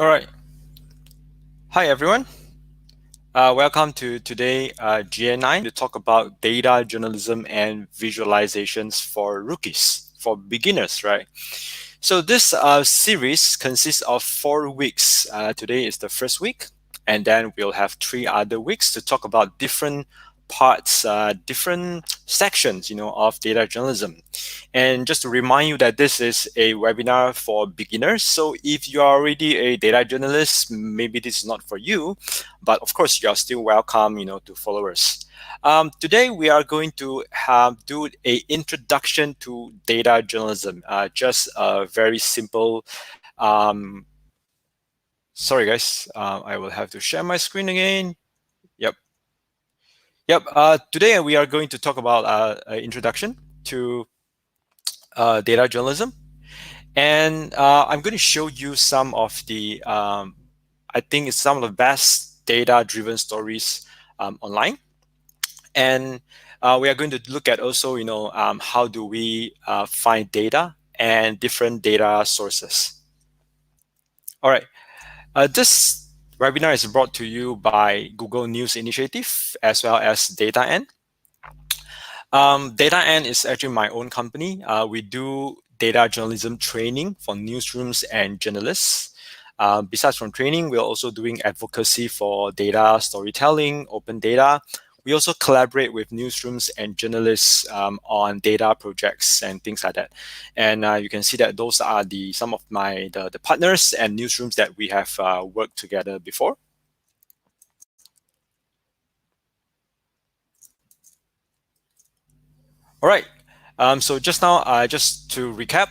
All right. Hi, everyone. Welcome to today GN9 to talk about data journalism and visualizations for rookies, for beginners, right? So this series consists of 4 weeks. Today is the first week, and then we'll have 3 other weeks to talk about different parts, different sections, of data journalism. And just to remind you that this is a webinar for beginners. So if you are already a data journalist, maybe this is not for you, but of course you are still welcome, to follow us. Today we are going to do a introduction to data journalism. Just a very simple. Um, Sorry, guys. I will have to share my screen again. Yep. Yep. Today we are going to talk about an introduction to data journalism. And I'm going to show you some of the, I think it's some of the best data-driven stories online. And we are going to look at also, how do we find data and different data sources. All right. This webinar is brought to you by Google News Initiative as well as DataN. DataN is actually my own company. We do data journalism training for newsrooms and journalists. Besides from training, we're also doing advocacy for data storytelling, open data. We also collaborate with newsrooms and journalists on data projects and things like that. And you can see that those are some of the partners and newsrooms that we have worked together before. All right. So just now, just to recap,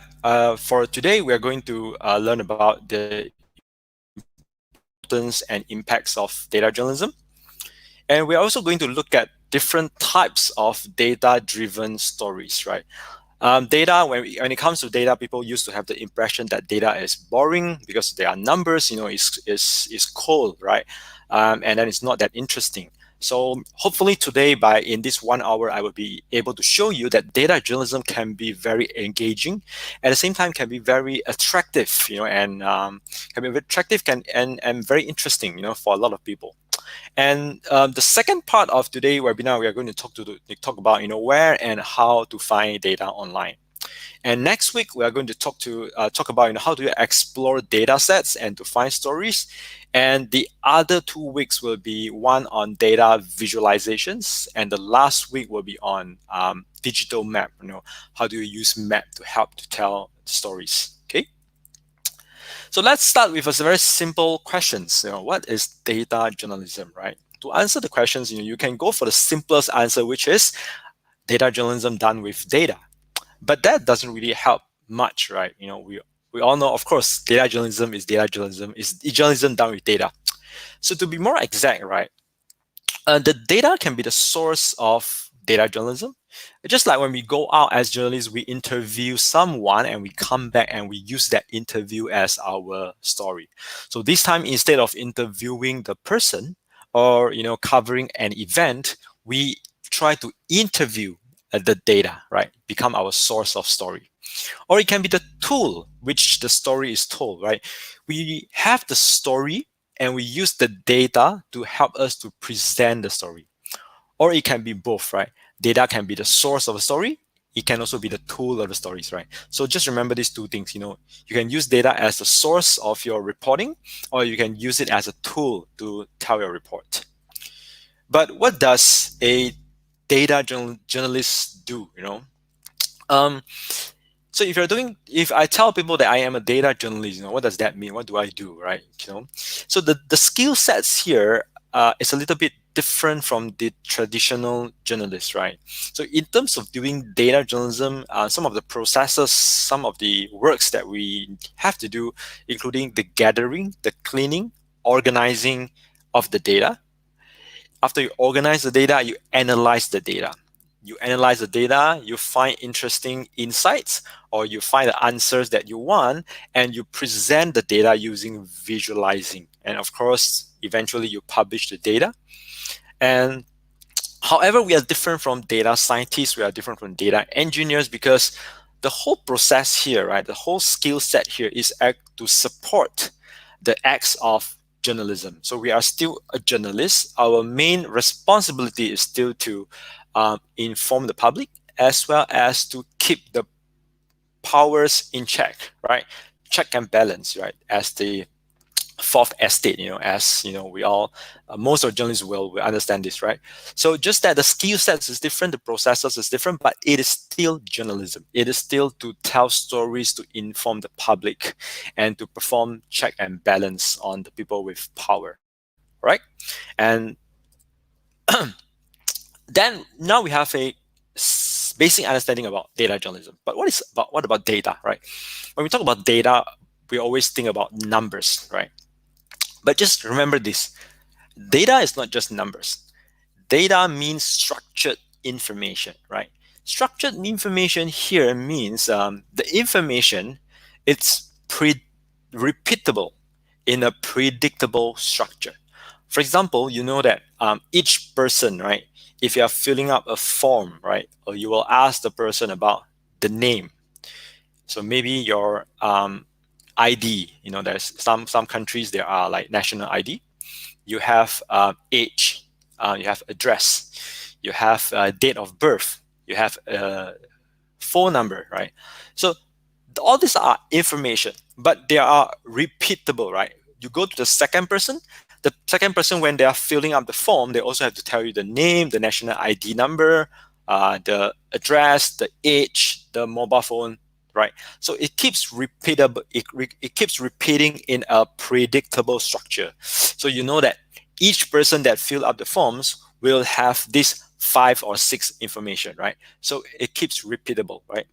for today, we are going to learn about the importance and impacts of data journalism. And we're also going to look at different types of data-driven stories, right? Data, when it comes to data, people used to have the impression that data is boring because there are numbers, is cold, right? And then it's not that interesting. So hopefully today, in this 1 hour, I will be able to show you that data journalism can be very engaging, at the same time can be very attractive, and can be very attractive and very interesting, for a lot of people. And the second part of today's webinar, we are going to talk about, where and how to find data online. And next week, we are going to talk about how to explore data sets and to find stories. And the other 2 weeks will be one on data visualizations, and the last week will be on digital map. How do you use map to help to tell stories? Okay. So let's start with a very simple questions. What is data journalism, right? To answer the questions, you can go for the simplest answer, which is data journalism done with data. But that doesn't really help much, right? We all know, of course, data journalism is journalism done with data. So to be more exact, right, the data can be the source of data journalism. Just like when we go out as journalists, we interview someone and we come back and we use that interview as our story. So this time, instead of interviewing the person or covering an event, we try to interview the data, right? Become our source of story. Or it can be the tool which the story is told, right? We have the story and we use the data to help us to present the story. Or it can be both, right? Data can be the source of a story. It can also be the tool of the stories, right? So just remember these two things. You can use data as the source of your reporting, or you can use it as a tool to tell your report. But what does a data journalist do? So if I tell people that I am a data journalist, what does that mean? What do I do, right? So the skill sets here is a little bit different from the traditional journalist, right? So in terms of doing data journalism, some of the processes, some of the works that we have to do, including the gathering, the cleaning, organizing of the data. After you organize the data, you analyze the data. You analyze the data, you find interesting insights, or you find the answers that you want, and you present the data using visualizing. And of course, eventually you publish the data. And however, we are different from data scientists, we are different from data engineers, because the whole process here, right, the whole skill set here is to support the acts of journalism. So we are still a journalist. Our main responsibility is still to inform the public as well as to keep the powers in check, right? Check and balance, right? As the fourth estate, as we all, most of journalists will understand this, right? So just that the skill sets is different, the processes is different, but it is still journalism. It is still to tell stories, to inform the public, and to perform check and balance on the people with power, right? And then now we have a basic understanding about data journalism. But what about data, right? When we talk about data, we always think about numbers, right? But just remember this: data is not just numbers. Data means structured information, right? Structured information here means the information, it's repeatable in a predictable structure. For example, you know that each person, right, if you are filling up a form, right, or you will ask the person about the name. So maybe your ID, there's some countries there are like national ID. You have age, you have address, you have date of birth, you have phone number, right? So all these are information, but they are repeatable, right? You go to the second person, when they are filling up the form, they also have to tell you the name, the national ID number, the address, the age, the mobile phone, right? So it keeps repeatable. It keeps repeating in a predictable structure. So you know that each person that fill up the forms will have this 5 or 6 information, right? So it keeps repeatable, right?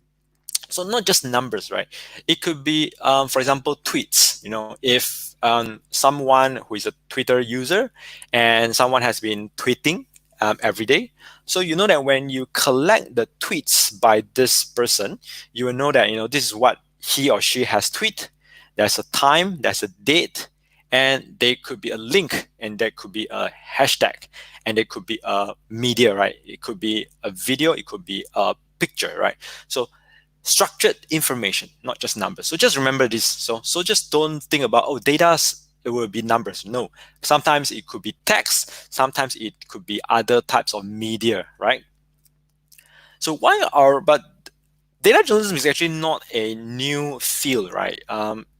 So not just numbers, right? It could be, for example, tweets. If someone who is a Twitter user and someone has been tweeting every day, so you know that when you collect the tweets by this person, you will know that this is what he or she has tweeted. There's a time, there's a date, and there could be a link, and there could be a hashtag, and there could be a media, right? It could be a video, it could be a picture, right? So structured information, not just numbers. So just remember this. So just don't think about, data, it will be numbers. No, sometimes it could be text, sometimes it could be other types of media, right? So but data journalism is actually not a new field, right?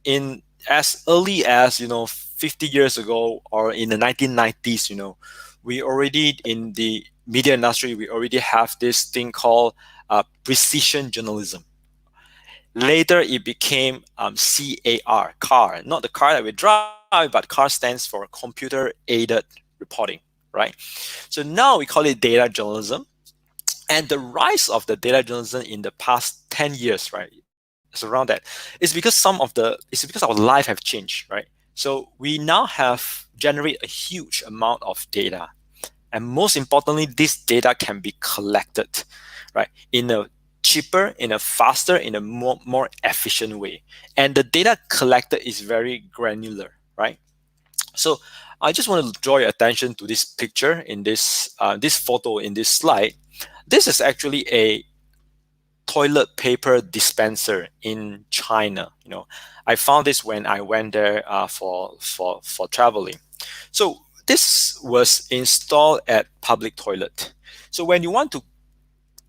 In as early as 50 years ago, or in the 1990s, we already, in the media industry, we already have this thing called precision journalism. Later, it became CAR, car, not the car that we drive, but CAR stands for computer aided reporting, right? So now we call it data journalism. And the rise of the data journalism in the past 10 years, right? It's around that. It's because our life have changed, right? So we now have generate a huge amount of data. And most importantly, this data can be collected, right, in a cheaper, in a faster, in a more efficient way. And the data collected is very granular, right? So I just want to draw your attention to this picture in this photo in this slide. This is actually a toilet paper dispenser in China. I found this when I went there for traveling. So this was installed at public toilet. So when you want to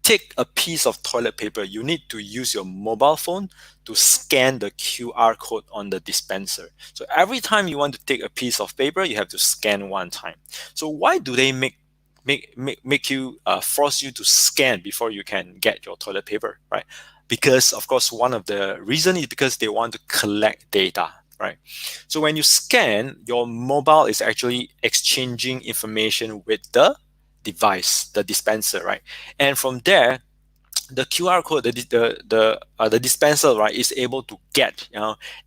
take a piece of toilet paper, you need to use your mobile phone to scan the QR code on the dispenser. So every time you want to take a piece of paper, you have to scan one time. So why do they make you force you to scan before you can get your toilet paper, right? Because of course, one of the reason is because they want to collect data, right? So when you scan, your mobile is actually exchanging information with the device, the dispenser, right? And from there, the QR code, the dispenser, right, is able to get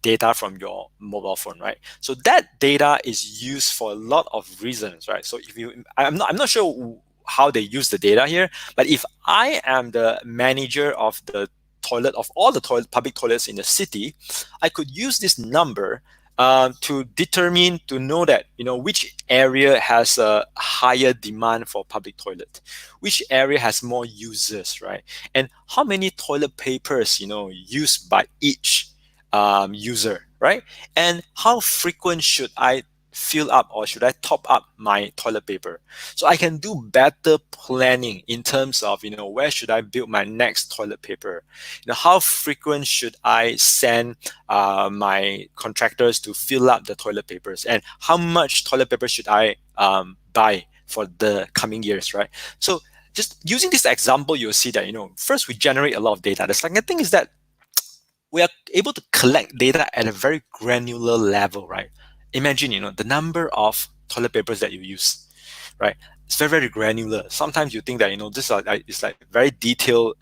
data from your mobile phone, right? So that data is used for a lot of reasons, right? So I'm not sure how they use the data here, but if I am the manager of the toilet, of all the public toilets in the city, I could use this number to know that which area has a higher demand for public toilet, which area has more users, right? And how many toilet papers used by each user, right? And how frequent should I fill up or should I top up my toilet paper? So I can do better planning in terms of, where should I build my next toilet paper? How frequent should I send my contractors to fill up the toilet papers? And how much toilet paper should I buy for the coming years, right? So just using this example, you'll see that, first we generate a lot of data. The second thing is that we are able to collect data at a very granular level, right? Imagine, the number of toilet papers that you use, right? It's very, very granular. Sometimes you think that, this is like very detailed,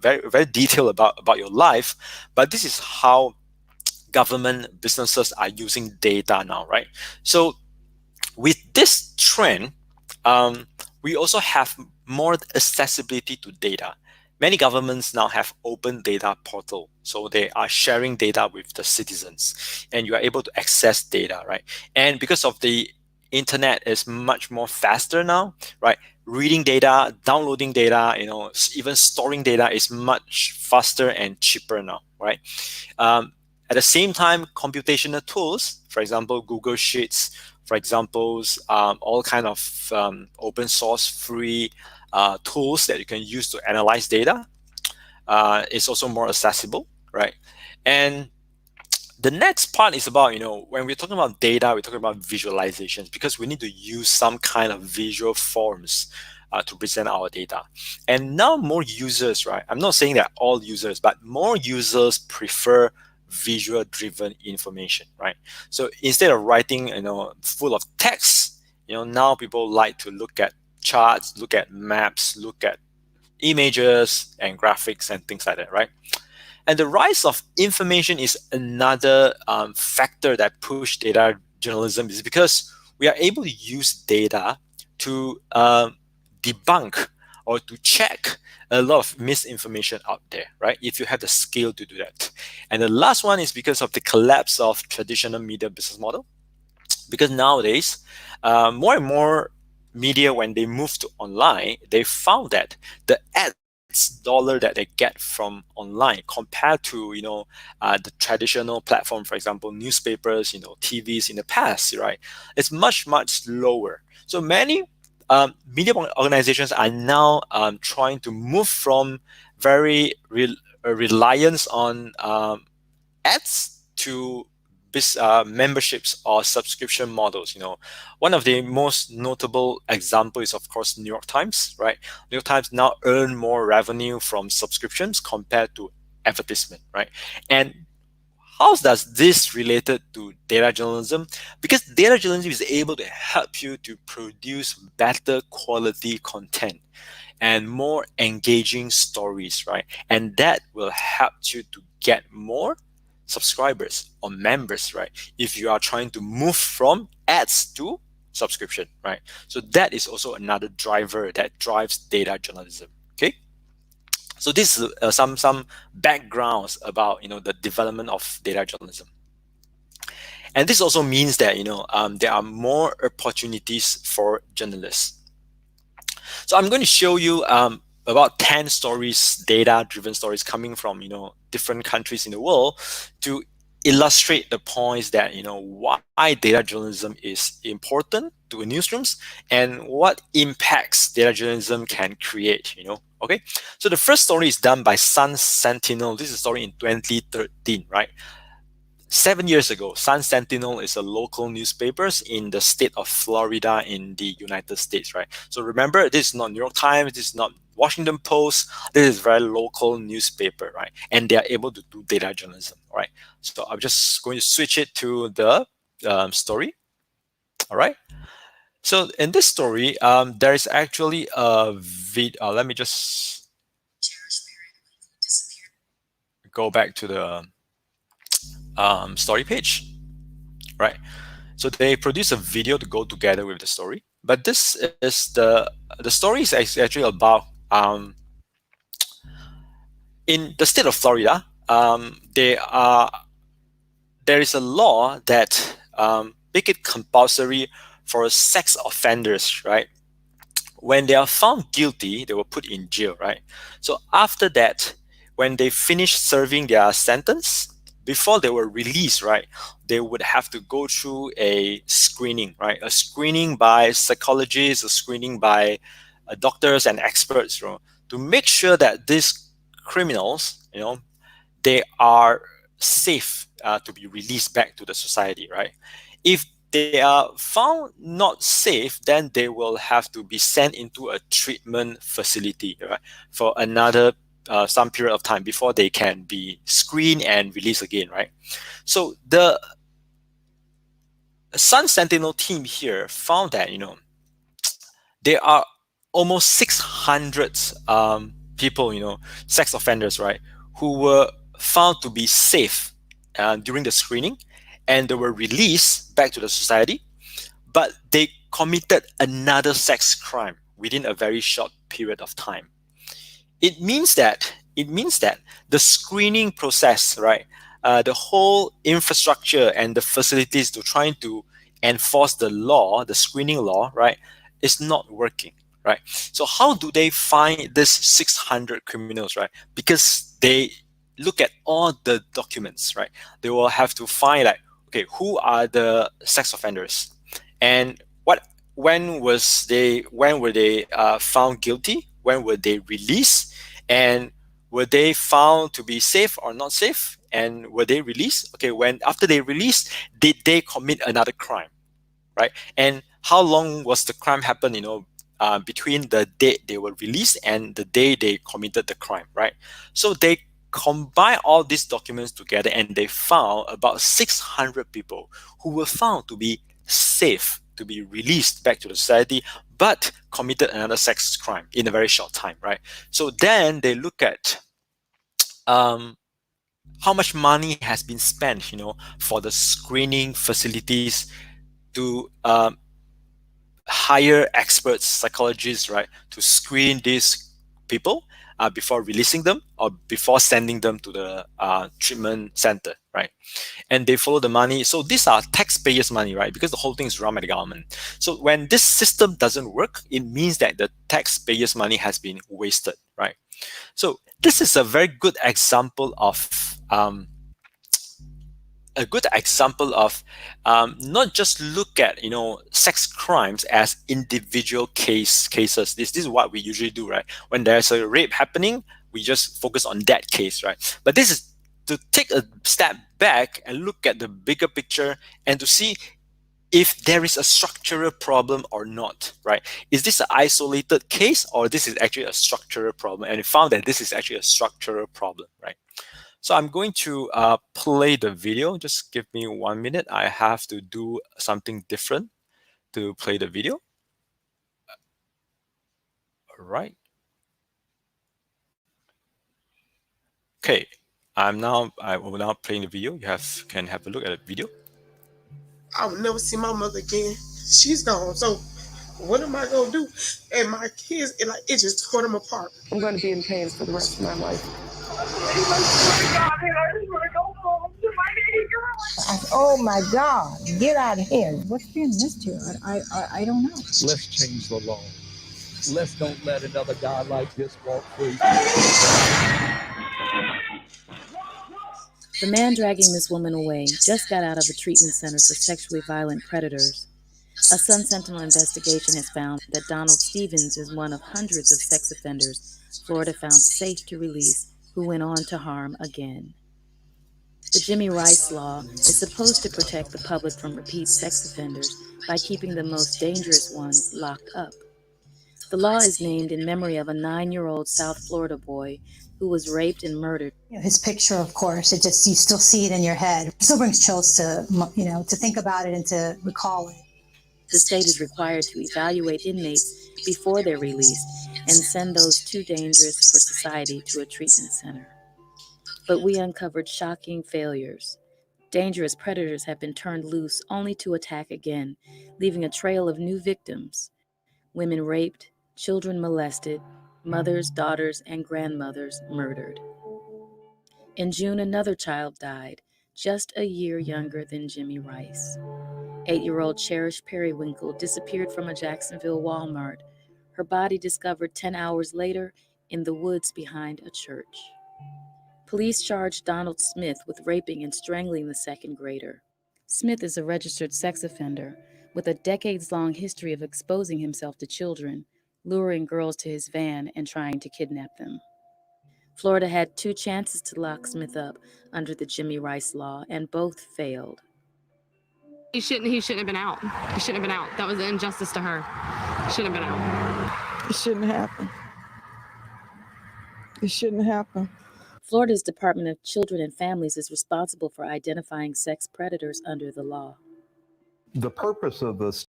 very, very detailed about your life, but this is how government businesses are using data now, right? So with this trend, we also have more accessibility to data. Many governments now have open data portal, so they are sharing data with the citizens, and you are able to access data, right? And because of the internet is much more faster now, right? Reading data, downloading data, even storing data is much faster and cheaper now, right? At the same time, computational tools, for example, Google Sheets, for example, all kind of open source free tools that you can use to analyze data is also more accessible, right? And the next part is about, when we're talking about data, we're talking about visualizations, because we need to use some kind of visual forms to present our data. And now more users, right? I'm not saying that all users, but more users prefer visual driven information, right? So instead of writing, full of text, now people like to look at charts, look at maps, look at images and graphics and things like that, right? And the rise of information is another factor that push data journalism, is because we are able to use data to debunk or to check a lot of misinformation out there, right? If you have the skill to do that. And the last one is because of the collapse of traditional media business model. Because nowadays, more and more media, when they move to online, they found that the ads dollar that they get from online compared to the traditional platform, for example, newspapers, TVs in the past, right? It's much much lower. So many media organizations are now trying to move from very reliance on ads to memberships or subscription models. One of the most notable example is, of course, New York Times, right? New York Times now earn more revenue from subscriptions compared to advertisement, right? And how does this related to data journalism? Because data journalism is able to help you to produce better quality content and more engaging stories, right? And that will help you to get more subscribers or members, right? If you are trying to move from ads to subscription, right? So that is also another driver that drives data journalism. Okay. So this is some backgrounds about the development of data journalism. And this also means that there are more opportunities for journalists. So I'm going to show you about 10 stories, data-driven stories coming from different countries in the world, to illustrate the points that why data journalism is important to newsrooms and what impacts data journalism can create. Okay. So the first story is done by Sentinel. This is a story in 2013, right? 7 years ago, Sun Sentinel is a local newspaper in the state of Florida in the United States, right? So remember, this is not New York Times, this is not Washington Post, this is very local newspaper, right? And they are able to do data journalism, right? So I'm just going to switch it to the story, all right? So in this story, there is actually a video. Let me just go back to the story page, right? So they produce a video to go together with the story. But this is the story is actually about in the state of Florida. There is a law that make it compulsory for sex offenders, right? When they are found guilty, they were put in jail, right? So after that, when they finish serving their sentence, before they were released, right, they would have to go through a screening, right? A screening by psychologists, a screening by doctors and experts, to make sure that these criminals, they are safe to be released back to the society, right? If they are found not safe, then they will have to be sent into a treatment facility, right, for another some period of time before they can be screened and released again, right? So the Sun Sentinel team here found that there are almost 600 people, sex offenders, right, who were found to be safe during the screening, and they were released back to the society, but they committed another sex crime within a very short period of time. It means that the screening process, right, the whole infrastructure and the facilities to trying to enforce the law, the screening law, right, is not working, right? So how do they find this 600 criminals, right? Because they look at all the documents, right? They will have to find, like, okay, who are the sex offenders, and when were they found guilty, when were they released, and were they found to be safe or not safe, and were they released? Okay, when after they released, did they commit another crime, right? And how long was the crime happen, between the date they were released and the day they committed the crime, right? So they combine all these documents together, and they found about 600 people who were found to be safe to be released back to the society, but committed another sex crime in a very short time, right? So then they look at how much money has been spent, for the screening facilities to hire experts, psychologists, right, to screen these people before releasing them or before sending them to the treatment center, right? And they follow the money. So these are taxpayers' money, right? Because the whole thing is run by the government. So when this system doesn't work, it means that the taxpayers' money has been wasted, right? So this is a very good example of not just look at sex crimes as individual cases. This is what we usually do, right? When there's a rape happening, we just focus on that case, right? But this is to take a step back and look at the bigger picture and to see if there is a structural problem or not, right? Is this an isolated case, or this is actually a structural problem? And we found that this is actually a structural problem, right? So I'm going to play the video. Just give me 1 minute. I have to do something different to play the video. All right. Okay. I will now play the video. Can have a look at the video. I will never see my mother again. She's gone. So what am I gonna do? And my kids, it just tore them apart. I'm gonna be in pain for the rest of my life. Oh my God, get out of here. What's being missed here? I don't know. Let's change the law. Let's don't let another guy like this walk free. The man dragging this woman away just got out of a treatment center for sexually violent predators. A Sun Sentinel investigation has found that Donald Stevens is one of hundreds of sex offenders Florida found safe to release who went on to harm again. The Jimmy Rice law is supposed to protect the public from repeat sex offenders by keeping the most dangerous ones locked up. The law is named in memory of a 9-year-old South Florida boy who was raped and murdered. His picture, of course, you still see it in your head. It still brings chills to think about it and to recall it. The state is required to evaluate inmates before they're released and send those too dangerous for society to a treatment center. But we uncovered shocking failures. Dangerous predators have been turned loose only to attack again, leaving a trail of new victims. Women raped, children molested, mothers, daughters, and grandmothers murdered. In June, another child died, just a year younger than Jimmy Rice. 8-year-old Cherish Periwinkle disappeared from a Jacksonville Walmart, her body discovered 10 hours later in the woods behind a church. Police charged Donald Smith with raping and strangling the second grader. Smith is a registered sex offender with a decades-long history of exposing himself to children, luring girls to his van, and trying to kidnap them. Florida had 2 chances to lock Smith up under the Jimmy Rice law, and both failed. He shouldn't have been out. He shouldn't have been out. That was an injustice to her. He shouldn't have been out. It shouldn't happen. It shouldn't happen. Florida's Department of Children and Families is responsible for identifying sex predators under the law. The purpose of this.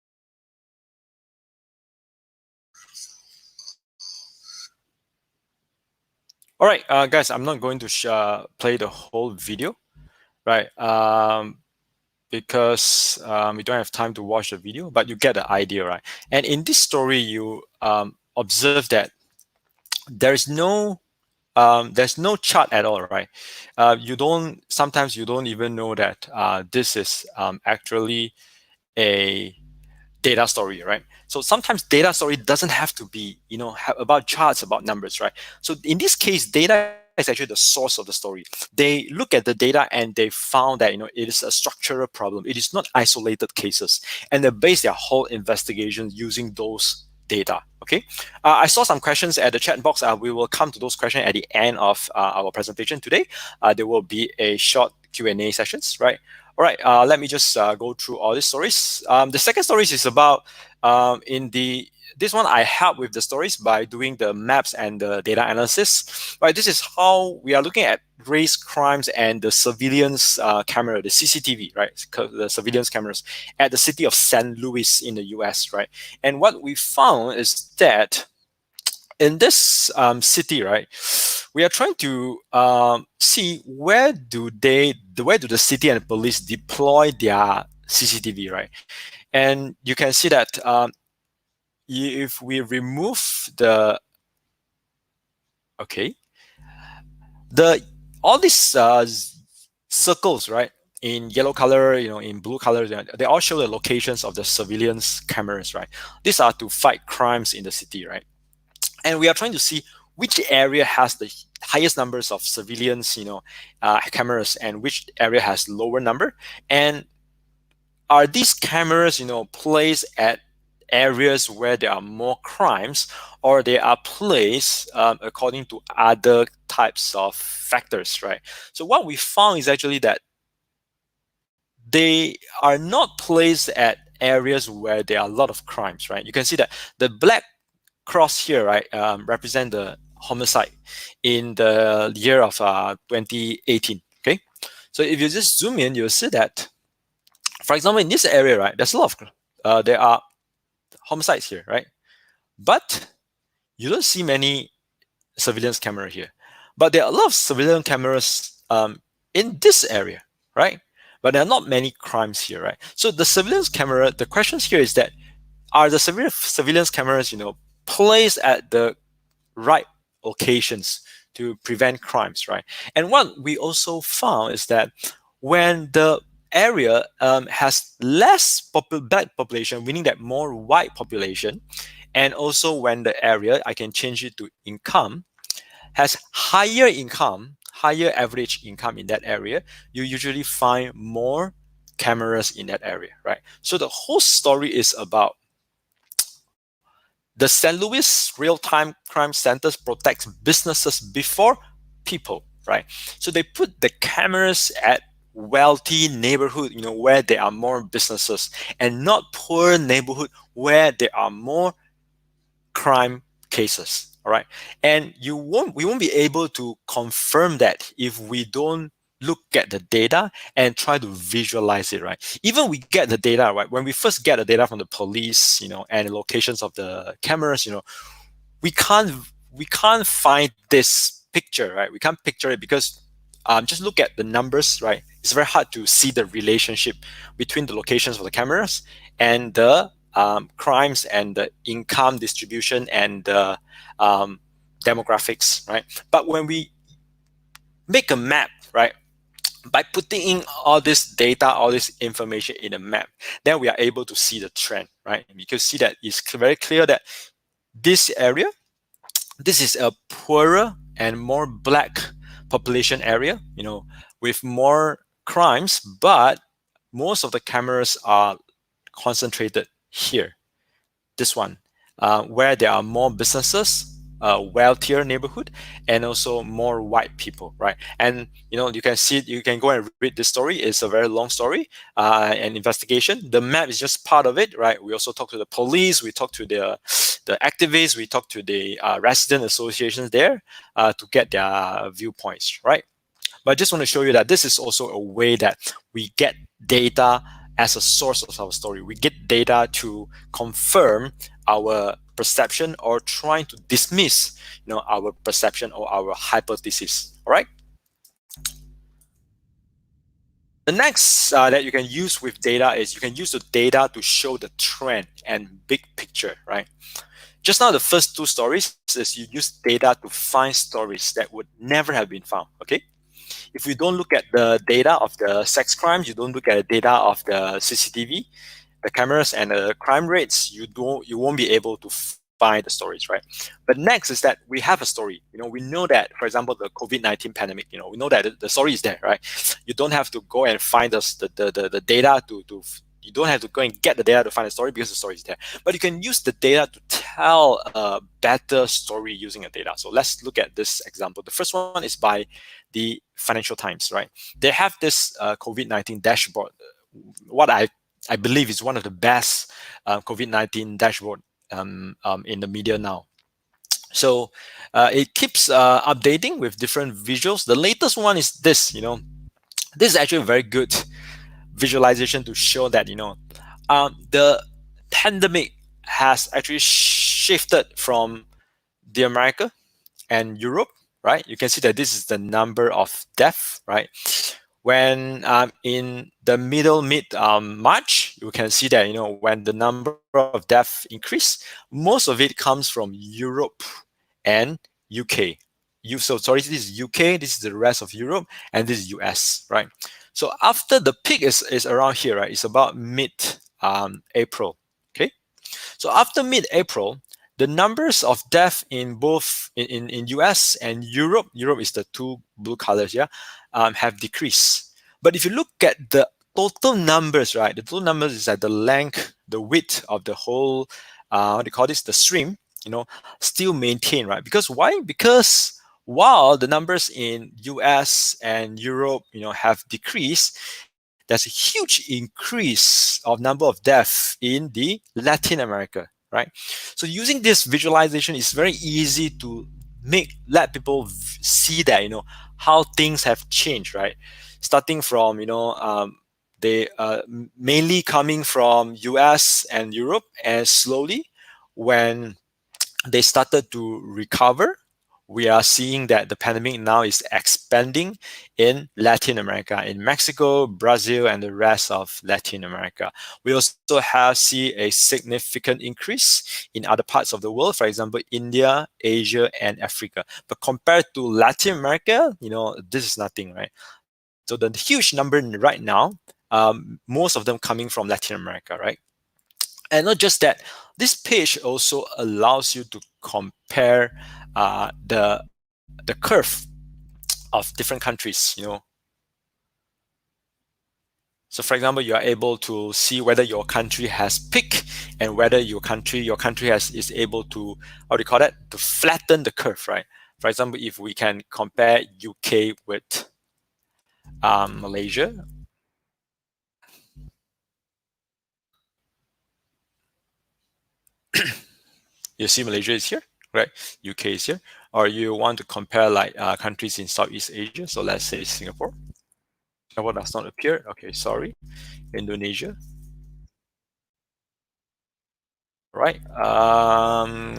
All right, guys, I'm not going to play the whole video, right? Because we don't have time to watch the video, but you get the idea, right? And in this story, you observe that there's no chart at all, right? Sometimes you don't even know that this is actually a data story, right? So sometimes data story doesn't have to be, about charts, about numbers, right? So in this case, data is actually the source of the story. They look at the data and they found that, it is a structural problem. It is not isolated cases. And they base their whole investigation using those data, okay? I saw some questions at the chat box. We will come to those questions at the end of our presentation today. There will be a short Q&A sessions, right? All right, let me just go through all these stories. The second stories is about, this one I help with the stories by doing the maps and the data analysis, right? This is how we are looking at race crimes and the surveillance camera, the CCTV, right? The surveillance cameras at the city of St. Louis in the US, right? And what we found is that in this city, right, we are trying to see where do the city and police deploy their CCTV, right? And you can see that if we remove all these circles, right, in yellow color, in blue color, they all show the locations of the surveillance cameras, right? These are to fight crimes in the city, right? And we are trying to see which area has the highest numbers of surveillance, cameras, and which area has lower number. And are these cameras, placed at areas where there are more crimes, or they are placed according to other types of factors, right? So what we found is actually that they are not placed at areas where there are a lot of crimes, right? You can see that the black cross here, right, represent the homicide in the year of 2018, okay? So if you just zoom in, you'll see that, for example, in this area, right, there's a lot of, there are homicides here, right? But you don't see many surveillance camera here. But there are a lot of surveillance cameras in this area, right? But there are not many crimes here, right? So the surveillance camera, the questions here is that, are the surveillance cameras, placed at the right locations to prevent crimes, right? And what we also found is that when the area has less black population, meaning that more white population, and also when the area, I can change it to income, has higher average income in that area, you usually find more cameras in that area, right? So the whole story is about the St. Louis Real-Time Crime Centers protects businesses before people, right? So they put the cameras at wealthy neighborhood, where there are more businesses, and not poor neighborhood where there are more crime cases, all right? And we won't be able to confirm that if we don't look at the data and try to visualize it, right? Even we get the data, right? When we first get the data from the police, and the locations of the cameras, we can't find this picture, right? We can't picture it because just look at the numbers, right? It's very hard to see the relationship between the locations of the cameras and the crimes and the income distribution and the demographics, right? But when we make a map, right, by putting in all this data, all this information in a map, then we are able to see the trend, right? You can see that it's very clear that this area, this is a poorer and more black population area, with more crimes, but most of the cameras are concentrated here. This one, where there are more businesses, wealthier neighborhood, and also more white people, right? And you can see, you can go and read this story. It's a very long story, an investigation. The map is just part of it, right? We also talk to the police, we talk to the activists, we talk to the resident associations there to get their viewpoints, right? But I just want to show you that this is also a way that we get data as a source of our story. We get data to confirm our perception or trying to dismiss, our perception or our hypothesis. All right. The next that you can use with data is you can use the data to show the trend and big picture, right? Just now, the first two stories is you use data to find stories that would never have been found, okay? If you don't look at the data of the sex crimes, you don't look at the data of the CCTV, the cameras and the crime rates, you won't be able to find the stories, right? But next is that we have a story. We know that, for example, the COVID-19 pandemic, we know that the story is there, right? You don't have to go and find the data you don't have to go and get the data to find the story because the story is there. But you can use the data to tell a better story using the data. So let's look at this example. The first one is by the Financial Times, right? They have this COVID-19 dashboard. What I believe is one of the best COVID-19 dashboard in the media now. So it keeps updating with different visuals. The latest one is this. This is actually a very good visualization to show that the pandemic has actually shifted from the America and Europe, right? You can see that this is the number of deaths, right? When in the mid March, you can see that when the number of deaths increase, most of it comes from Europe and UK. So sorry, this is UK, this is the rest of Europe, and this is US, right? So after the peak is around here, right? It's about mid-April, okay? So after mid-April, the numbers of death in both in US and Europe is the two blue colors, yeah, have decreased. But if you look at the total numbers, right? The total numbers is at the length, the width of the whole, what do you call this? The stream, still maintain, right? Because why? Because while the numbers in US and Europe, have decreased, there's a huge increase of number of deaths in the Latin America, right? So using this visualization, it's very easy to let people see that, how things have changed, right? Starting from, they mainly coming from US and Europe, and slowly when they started to recover, we are seeing that the pandemic now is expanding in Latin America, in Mexico, Brazil, and the rest of Latin America. We also see a significant increase in other parts of the world, for example, India, Asia, and Africa. But compared to Latin America, this is nothing, right? So the huge number right now, most of them coming from Latin America, right? And not just that, this page also allows you to compare the curve of different countries. So for example, you are able to see whether your country has peaked and whether your country is able to, how do you call that, to flatten the curve, right? For example, if we can compare UK with Malaysia. You see Malaysia is here, right? UK is here. Or you want to compare like countries in Southeast Asia. So let's say Singapore. Singapore does not appear. Okay, sorry. Indonesia. Right.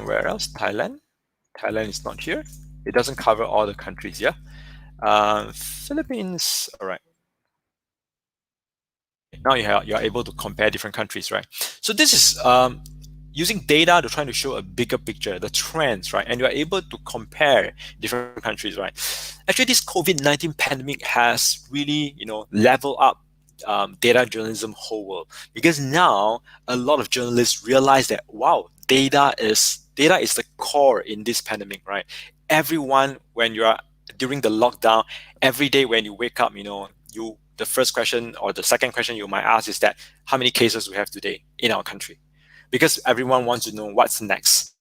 Where else? Thailand. Thailand is not here. It doesn't cover all the countries, yeah? Philippines, all right. Now you're able to compare different countries, right? So this is using data to try to show a bigger picture, the trends, right? And you're able to compare different countries, right? Actually, this COVID-19 pandemic has really, leveled up data journalism whole world, because now a lot of journalists realize that, wow, data is the core in this pandemic, right? Everyone, when you are during the lockdown, every day when you wake up, the first question or the second question you might ask is that how many cases we have today in our country, because everyone wants to know what's next.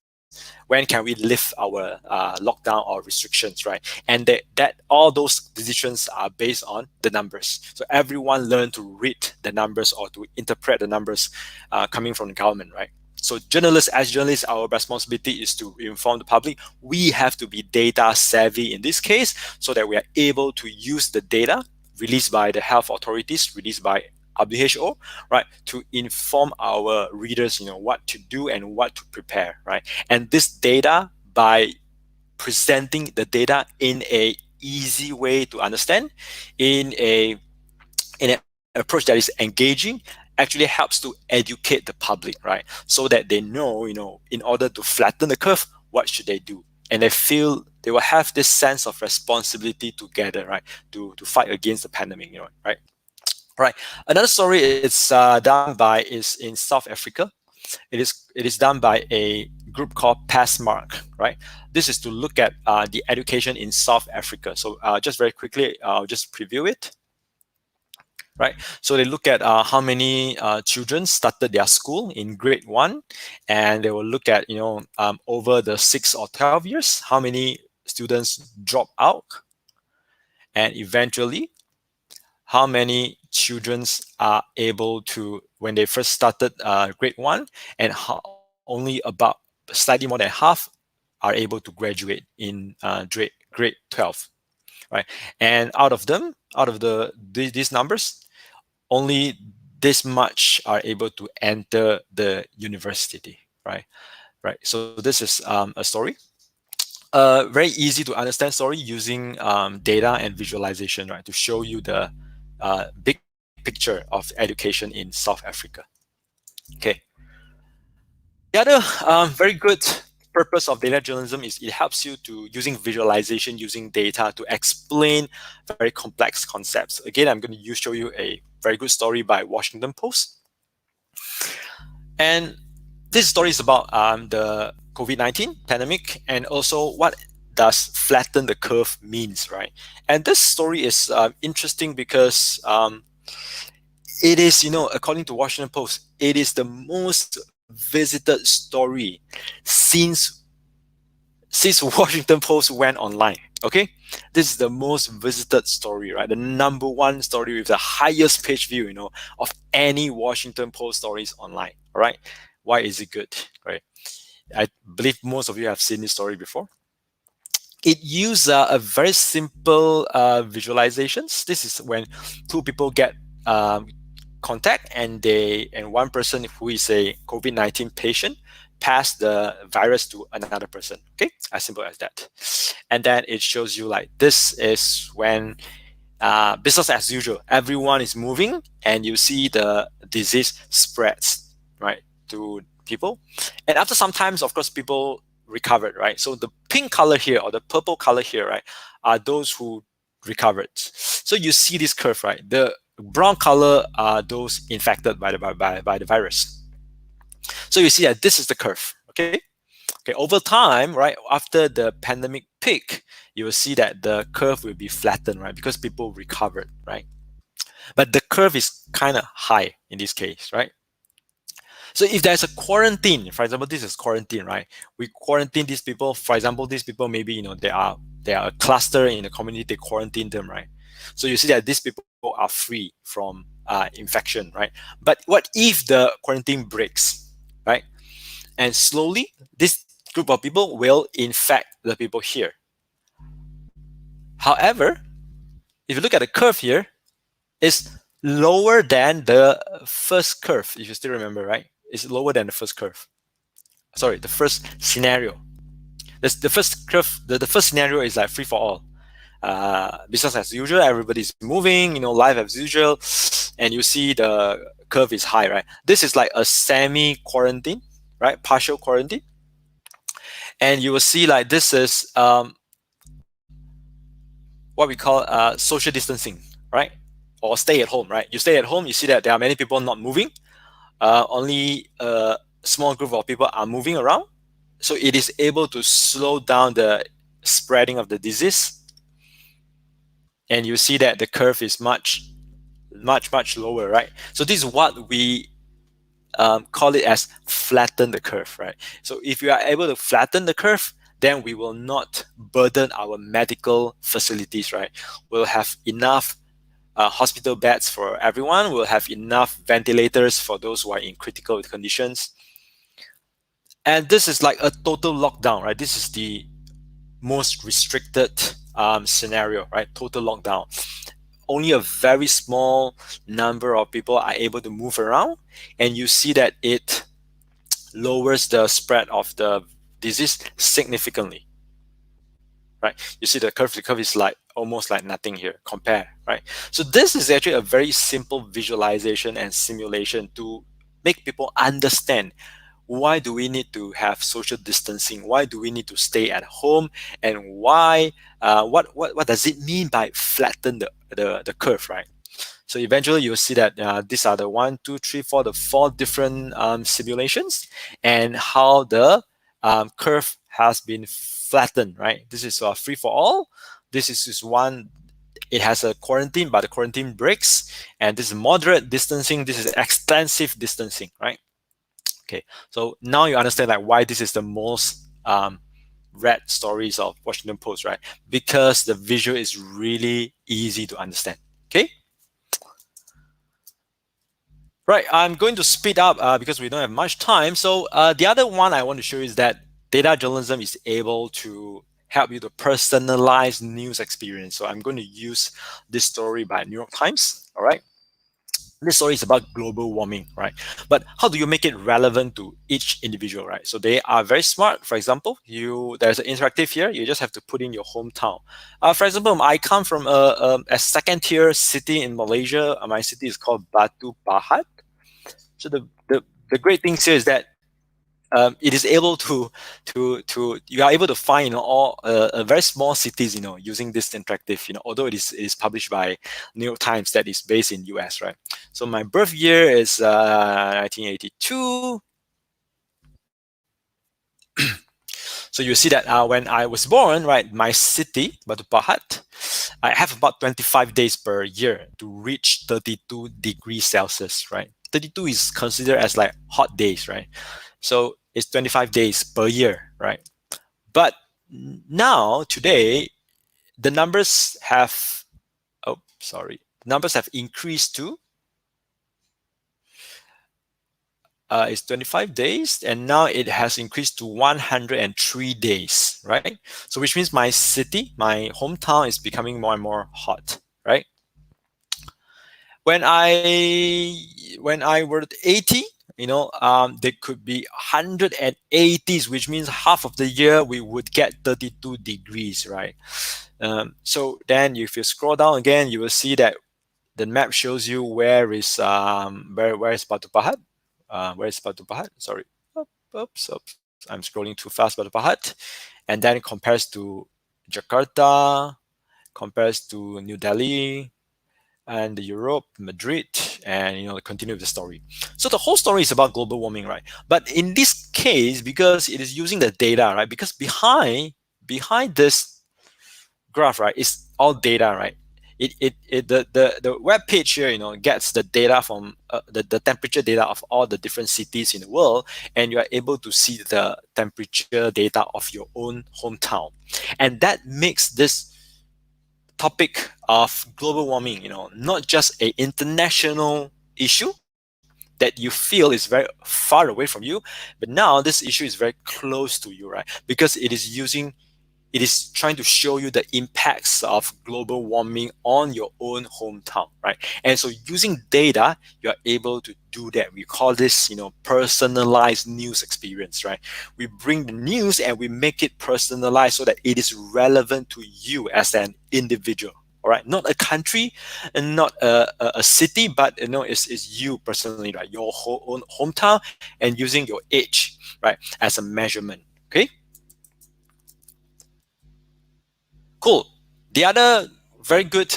When can we lift our lockdown or restrictions, right? And that all those decisions are based on the numbers. So everyone learn to read the numbers or to interpret the numbers coming from the government, right? So as journalists, our responsibility is to inform the public. We have to be data savvy in this case, so that we are able to use the data released by the health authorities, released by WHO, right, to inform our readers, what to do and what to prepare, right? And this data, by presenting the data in a easy way to understand, in an approach that is engaging, actually helps to educate the public, right? So that they know, in order to flatten the curve, what should they do? And they feel they will have this sense of responsibility together, right? To fight against the pandemic, right? Right. Another story is in South Africa. It is done by a group called Passmark, right? This is to look at the education in South Africa. So just very quickly, I'll just preview it. Right. So they look at how many children started their school in grade 1, and they will look at over the 6 or 12 years, how many students drop out, and eventually how many children are able to, when they first started grade 1, and how only about slightly more than half are able to graduate in grade 12, right? And out of these numbers, only this much are able to enter the university, right? Right. So this is a story. Very easy to understand story using data and visualization, right, to show you the big picture of education in South Africa. Okay. The other very good purpose of data journalism is it helps you to, using visualization, using data, to explain very complex concepts. Again, I'm going to show you a very good story by Washington Post. And this story is about the COVID-19 pandemic, and also what does flatten the curve means, right? And this story is interesting because it is, according to Washington Post, it is the most visited story since Washington Post went online. Okay, this is the most visited story, right? The number one story with the highest page view, of any Washington Post stories online. All right, why is it good? Right, I believe most of you have seen this story before. It used a very simple visualizations. This is when two people get contact, and one person who is a COVID-19 patient pass the virus to another person. Okay, as simple as that. And then it shows you like this is when business as usual. Everyone is moving, and you see the disease spreads, right, to people. And after some times, of course, people recovered, right? So the pink color here or the purple color here, right, are those who recovered. So you see this curve, right? The brown color are those infected by the virus. So you see that this is the curve. Okay. Over time, right, after the pandemic peak, you will see that the curve will be flattened, right, because people recovered, right? But the curve is kind of high in this case, right? So if there's a quarantine, for example, this is quarantine, right? We quarantine these people. For example, these people maybe they are a cluster in the community. They quarantine them, right? So you see that these people are free from infection, right? But what if the quarantine breaks, right? And slowly, this group of people will infect the people here. However, if you look at the curve here, it's lower than the first curve. If you still remember, right? It's lower than the first curve. Sorry, the first scenario. The first curve. The first scenario is like free for all. Business as usual. Everybody's moving. Life as usual, and you see the curve is high, right? This is like a semi-quarantine, right? Partial quarantine. And you will see like this is what we call social distancing, right? Or stay at home, right? You stay at home, you see that there are many people not moving. Only a small group of people are moving around. So it is able to slow down the spreading of the disease. and you see that the curve is much lower, right? So this is what we call it as flatten the curve, right? So if you are able to flatten the curve, then we will not burden our medical facilities, right? We'll have enough hospital beds for everyone. We'll have enough ventilators for those who are in critical conditions. And this is like a total lockdown, right? This is the most restricted scenario, right? Total lockdown. Only a very small number of people are able to move around, and you see that it lowers the spread of the disease significantly, right? You see the curve is like almost like nothing here, compare, right? So this is actually a very simple visualization and simulation to make people understand why do we need to have social distancing, why do we need to stay at home, and why what does it mean by flatten the curve, right? So eventually you'll see that these are the 1, 2, 3, 4, the 4 different simulations, and how the curve has been flattened, right? This is free for all. This is just one, it has a quarantine, but the quarantine breaks. And this is moderate distancing. This is extensive distancing, right? Okay, so now you understand like why this is the most read stories of Washington Post, right? Because the visual is really easy to understand. Okay. Right, I'm going to speed up because we don't have much time. So the other one I want to show you is that data journalism is able to help you to personalize news experience. So I'm going to use this story by New York Times. All right. This story is about global warming, right? But how do you make it relevant to each individual, right? So they are very smart. For example, there's an interactive here. You just have to put in your hometown. For example, I come from a second-tier city in Malaysia. My city is called Batu Pahat. So the great thing here is that it is able to you are able to find all very small cities using this interactive although it is published by New York Times that is based in US, right? So my birth year is 1982. So you see that when I was born, right, my city Batu Pahat, I have about 25 days per year to reach 32 degrees Celsius, right? 32 is considered as like hot days, right? So it's 25 days per year, right? But now, today, the numbers have, numbers have increased to, it's 25 days, and now it has increased to 103 days, right? So which means my city, my hometown is becoming more and more hot, right? When I were 80, there could be 180s, which means half of the year we would get 32 degrees, right? So then if you scroll down again, you will see that the map shows you where is Batu Pahat. Where is Batu Pahat? Sorry. Oops. I'm scrolling too fast. Batu Pahat. And then it compares to Jakarta, compares to New Delhi, and Europe, Madrid, and continue the story. So the whole story is about global warming, right? But in this case, because it is using the data, right? Because behind this graph, right, is all data, right? The web page here, gets the data from the temperature data of all the different cities in the world, and you are able to see the temperature data of your own hometown, and that makes this topic of global warming, not just an international issue that you feel is very far away from you, but now this issue is very close to you, right? Because it is trying to show you the impacts of global warming on your own hometown, right? And so using data, you are able to do that. We call this, personalized news experience, right? We bring the news and we make it personalized so that it is relevant to you as an individual. All right, not a country and not a city, but it's you personally, right? Your own hometown, and using your age, right, as a measurement. Okay. Cool. The other very good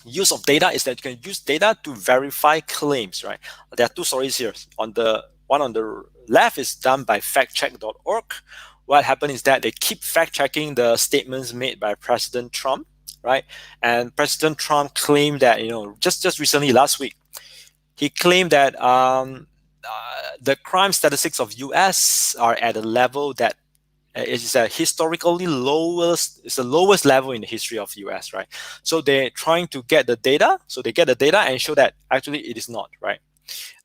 use of data is that you can use data to verify claims, right? There are two stories here. On the one on the left is done by FactCheckorg. What happened is that they keep fact-checking the statements made by President Trump, right? And President Trump claimed that, just recently, last week, he claimed that the crime statistics of US are at a level that is a historically lowest, it's the lowest level in the history of US, right? So they're trying to get the data, so they get the data and show that actually it is not, right?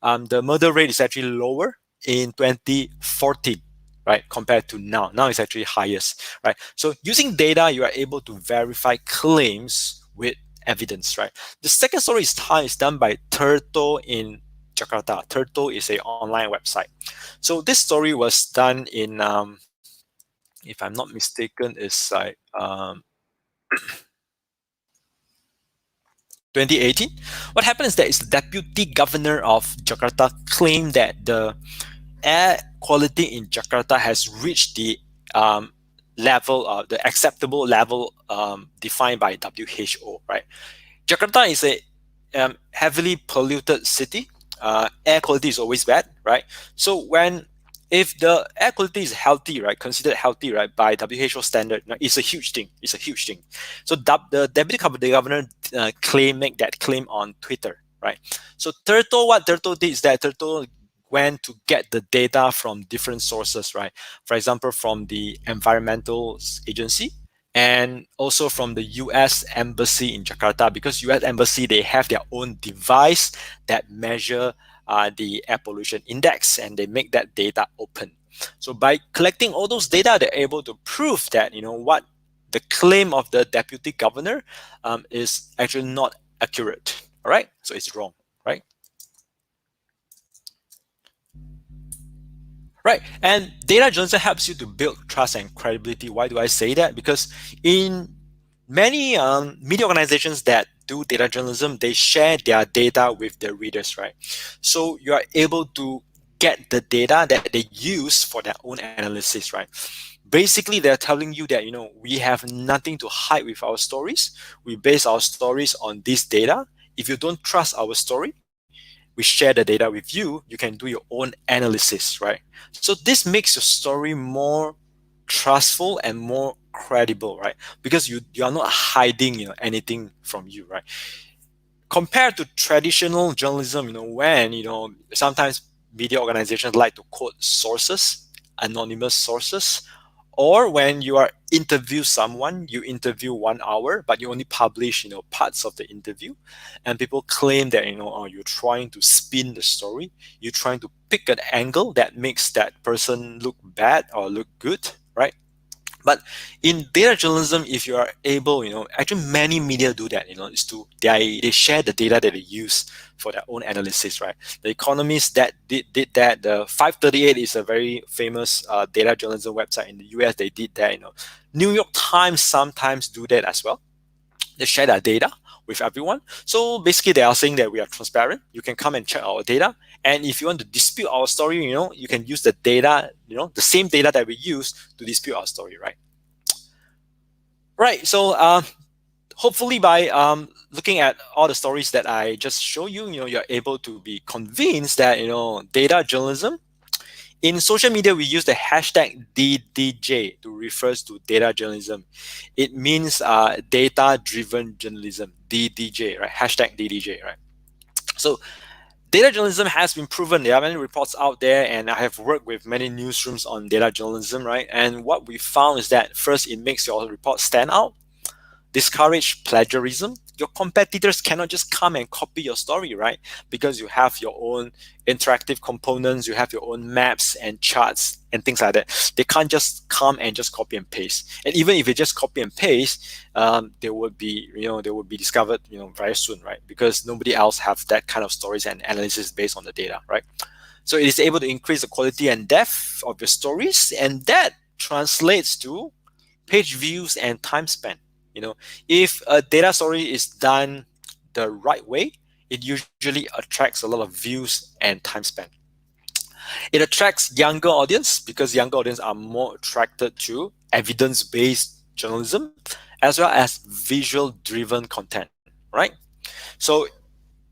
The murder rate is actually lower in 2014, right, compared to now. Now it's actually highest, right? So using data, you are able to verify claims with evidence, right? The second story is done by Turtle in Jakarta. Turtle is an online website. So this story was done in, if I'm not mistaken, it's like 2018. What happened is that the deputy governor of Jakarta claimed that the air quality in Jakarta has reached the level, the acceptable level defined by WHO, right? Jakarta is a heavily polluted city. Air quality is always bad, right? So if the air quality is healthy, right, considered healthy, right, by WHO standard, it's a huge thing. It's a huge thing. So the deputy governor make that claim on Twitter, right? So what Turtle did is that Turtle went to get the data from different sources, right? For example, from the environmental agency, and also from the US Embassy in Jakarta, because US Embassy, they have their own device that measure the air pollution index, and they make that data open. So by collecting all those data, they're able to prove that, what the claim of the deputy governor is actually not accurate, all right? So it's wrong, right? Right, and data journalism helps you to build trust and credibility. Why do I say that? Because in many media organizations that do data journalism, they share their data with their readers, right? So you are able to get the data that they use for their own analysis, right? Basically, they're telling you that, we have nothing to hide with our stories. We base our stories on this data. If you don't trust our story, we share the data with you. You can do your own analysis, right? So this makes your story more trustful and more credible, right? Because you are not hiding, anything from you, right? Compared to traditional journalism, when, sometimes media organizations like to quote sources, anonymous sources, or when you are interview someone, you interview 1 hour, but you only publish, parts of the interview, and people claim that, you're trying to spin the story, you're trying to pick an angle that makes that person look bad or look good, right? But in data journalism, if you are able, actually many media do that, they share the data that they use for their own analysis, right? The Economist that did that. The 538 is a very famous data journalism website in the US. They did that, New York Times sometimes do that as well. They share their data with everyone. So basically they are saying that we are transparent. You can come and check our data. And if you want to dispute our story, you can use the data, the same data that we use to dispute our story, right? Right. So hopefully by looking at all the stories that I just show you, you're able to be convinced that, data journalism. In social media, we use the hashtag DDJ to refer to data journalism. It means data-driven journalism, DDJ, right? Hashtag DDJ, right? So data journalism has been proven. There are many reports out there, and I have worked with many newsrooms on data journalism, right? And what we found is that first, it makes your report stand out, discourage plagiarism. Your competitors cannot just come and copy your story, right? Because you have your own interactive components, you have your own maps and charts and things like that. They can't just come and just copy and paste. And even if they just copy and paste, they would be discovered, very soon, right? Because nobody else have that kind of stories and analysis based on the data, right? So it is able to increase the quality and depth of your stories, and that translates to page views and time spent. If a data story is done the right way, it usually attracts a lot of views and time spent. It attracts younger audience because younger audience are more attracted to evidence-based journalism as well as visual-driven content, right? So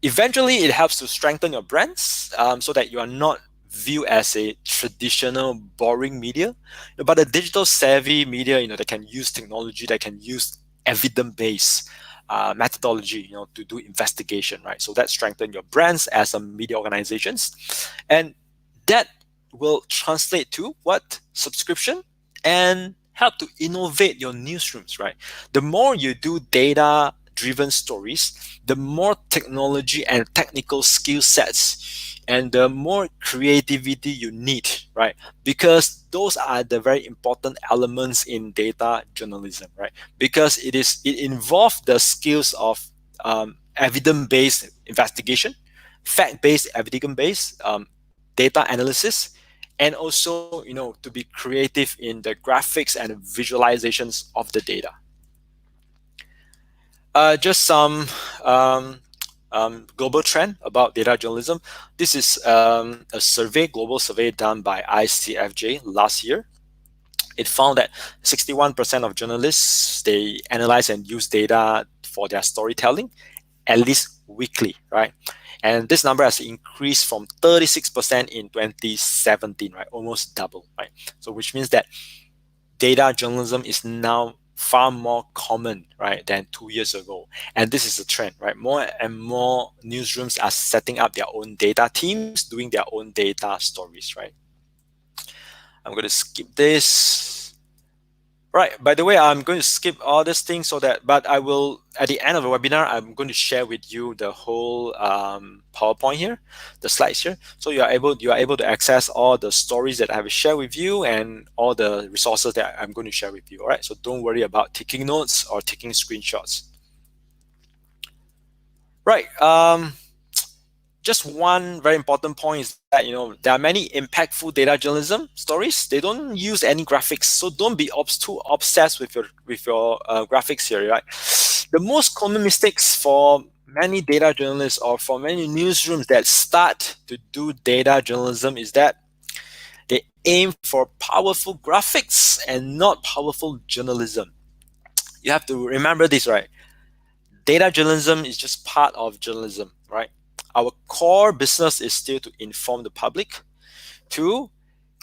eventually, it helps to strengthen your brands so that you are not viewed as a traditional boring media, but a digital savvy media, that can use technology, that can use evidence-based methodology, to do investigation, right? So that strengthen your brands as a media organizations, and that will translate to what? Subscription, and help to innovate your newsrooms, right? The more you do data driven stories, the more technology and technical skill sets and the more creativity you need, right? Because those are the very important elements in data journalism, right? Because it involves the skills of evidence-based investigation, fact-based, evidence-based data analysis, and also to be creative in the graphics and visualizations of the data. Just some global trend about data journalism. This is a survey, global survey done by ICFJ last year. It found that 61% of journalists, they analyze and use data for their storytelling at least weekly, right? And this number has increased from 36% in 2017, right? Almost double, right? So which means that data journalism is now far more common, right, than 2 years ago. And this is a trend, right? More and more newsrooms are setting up their own data teams, doing their own data stories, right? I'm going to skip this. Right, by the way, I'm going to skip all these things but I will, at the end of the webinar, I'm going to share with you the whole PowerPoint here, the slides here. So you are able to access all the stories that I have shared with you and all the resources that I'm going to share with you, all right? So don't worry about taking notes or taking screenshots. Right, just one very important point is that there are many impactful data journalism stories. They don't use any graphics, so don't be too obsessed with your graphics here, right? The most common mistakes for many data journalists or for many newsrooms that start to do data journalism is that they aim for powerful graphics and not powerful journalism. You have to remember this, right? Data journalism is just part of journalism, right? Our core business is still to inform the public, to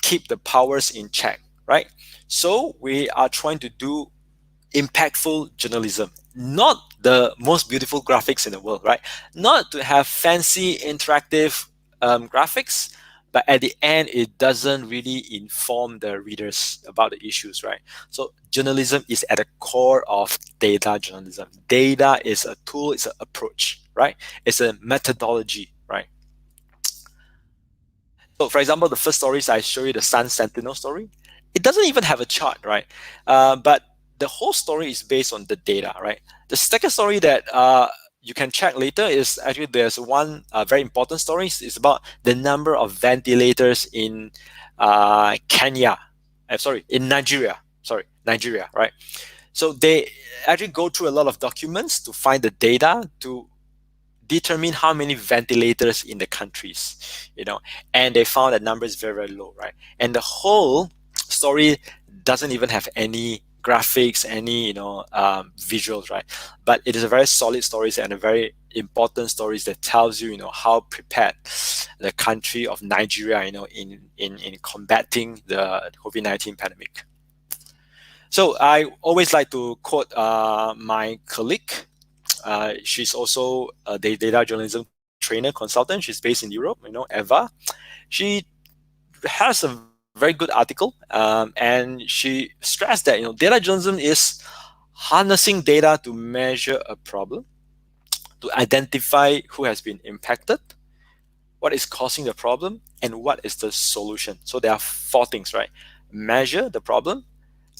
keep the powers in check, right? So we are trying to do impactful journalism, not the most beautiful graphics in the world, right? Not to have fancy interactive graphics, but at the end, it doesn't really inform the readers about the issues, right? So journalism is at the core of data journalism. Data is a tool, it's an approach, right? It's a methodology, right? So for example, the first stories I show you, the Sun Sentinel story, it doesn't even have a chart, right? But the whole story is based on the data, right? The second story that you can check later is actually there's one very important story. It's about the number of ventilators in Kenya. In Nigeria. Nigeria, right? So they actually go through a lot of documents to find the data to determine how many ventilators in the countries, and they found that number is very, very low, right? And the whole story doesn't even have any graphics, any visuals, right? But it is a very solid stories and a very important stories that tells you, how prepared the country of Nigeria, in combating the COVID-19 pandemic. So I always like to quote my colleague. She's also a data journalism trainer consultant. She's based in Europe, Eva. She has a very good article, and she stressed that data journalism is harnessing data to measure a problem, to identify who has been impacted, what is causing the problem, and what is the solution. So there are 4 things, right? Measure the problem,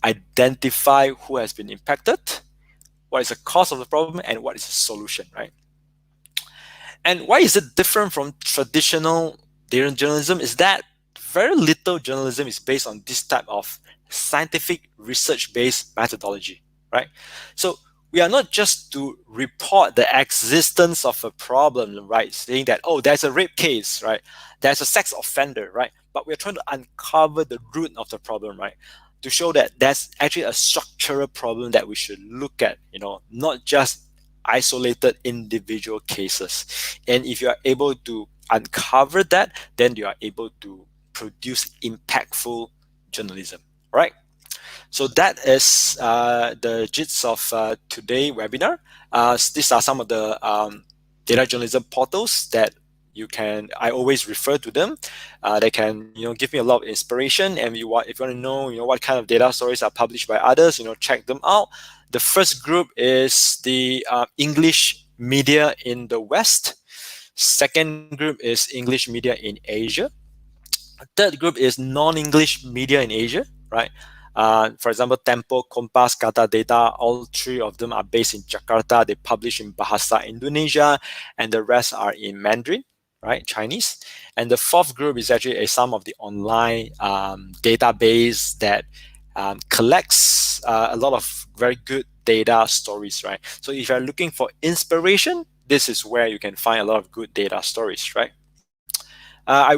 identify who has been impacted, what is the cause of the problem, and what is the solution, right? And why is it different from traditional data journalism is that very little journalism is based on this type of scientific research-based methodology, right? So we are not just to report the existence of a problem, right? Saying that, oh, there's a rape case, right? There's a sex offender, right? But we're trying to uncover the root of the problem, right? To show that there's actually a structural problem that we should look at, not just isolated individual cases. And if you are able to uncover that, then you are able to produce impactful journalism, right? So that is the gist of today's webinar. These are some of the data journalism portals that I always refer to them. They can give me a lot of inspiration, and if you want to know what kind of data stories are published by others, check them out. The first group is the English media in the West. Second group is English media in Asia. Third group is non-English media in Asia, right? For example, Tempo, Kompas, Kata Data, all three of them are based in Jakarta. They publish in Bahasa Indonesia, and the rest are in Mandarin, right? Chinese. And the fourth group is actually some of the online database that collects a lot of very good data stories, right? So if you're looking for inspiration, this is where you can find a lot of good data stories, right?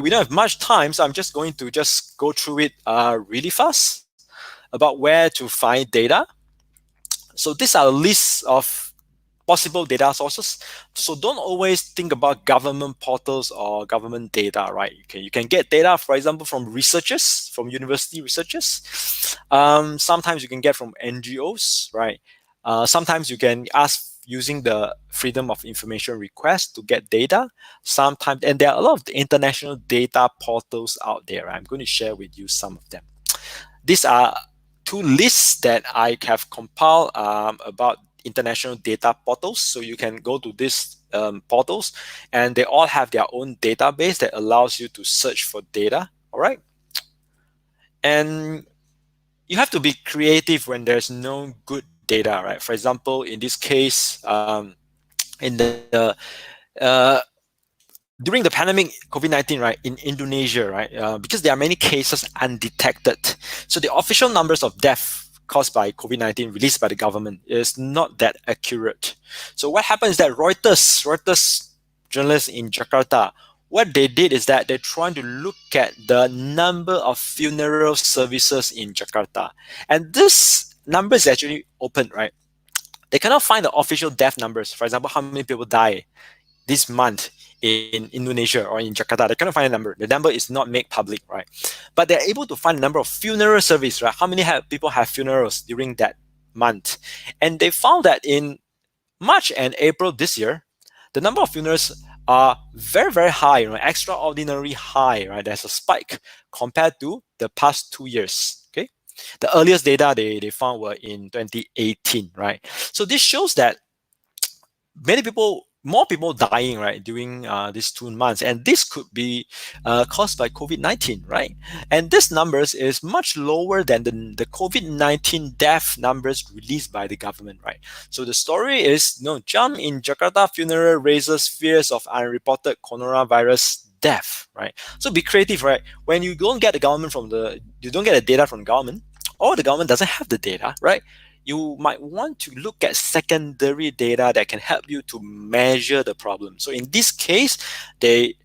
We don't have much time, so I'm just going to go through it really fast about where to find data. So these are lists of possible data sources. So don't always think about government portals or government data, right? You can get data, for example, from researchers, from university researchers. Sometimes you can get from NGOs, right? Sometimes you can ask using the Freedom of Information request to get data. Sometimes, and there are a lot of international data portals out there. I'm going to share with you some of them. These are two lists that I have compiled about international data portals. So you can go to these portals, and they all have their own database that allows you to search for data. All right. And you have to be creative when there's no good data, right? For example, in this case, in the during the pandemic COVID-19, right, in Indonesia, right, because there are many cases undetected, so the official numbers of death caused by COVID-19 released by the government is not that accurate. So what happens is that Reuters journalists in Jakarta, what they did is that they're trying to look at the number of funeral services in Jakarta, and this number is actually open, right? They cannot find the official death numbers. For example, how many people die this month in Indonesia or in Jakarta. They cannot find a number. The number is not made public, right? But they're able to find the number of funeral service, right? How many people have funerals during that month? And they found that in March and April this year, the number of funerals are very, very high, extraordinarily high, right? There's a spike compared to the past 2 years, okay? The earliest data they found were in 2018, right? So this shows that more people dying, right, during these 2 months, and this could be caused by COVID-19, right? And this numbers is much lower than the COVID-19 death numbers released by the government, right? So the story is, jump in Jakarta funeral raises fears of unreported coronavirus death, right? So be creative, right? When you don't get the data from the government, or the government doesn't have the data, right? You might want to look at secondary data that can help you to measure the problem. So in this case, they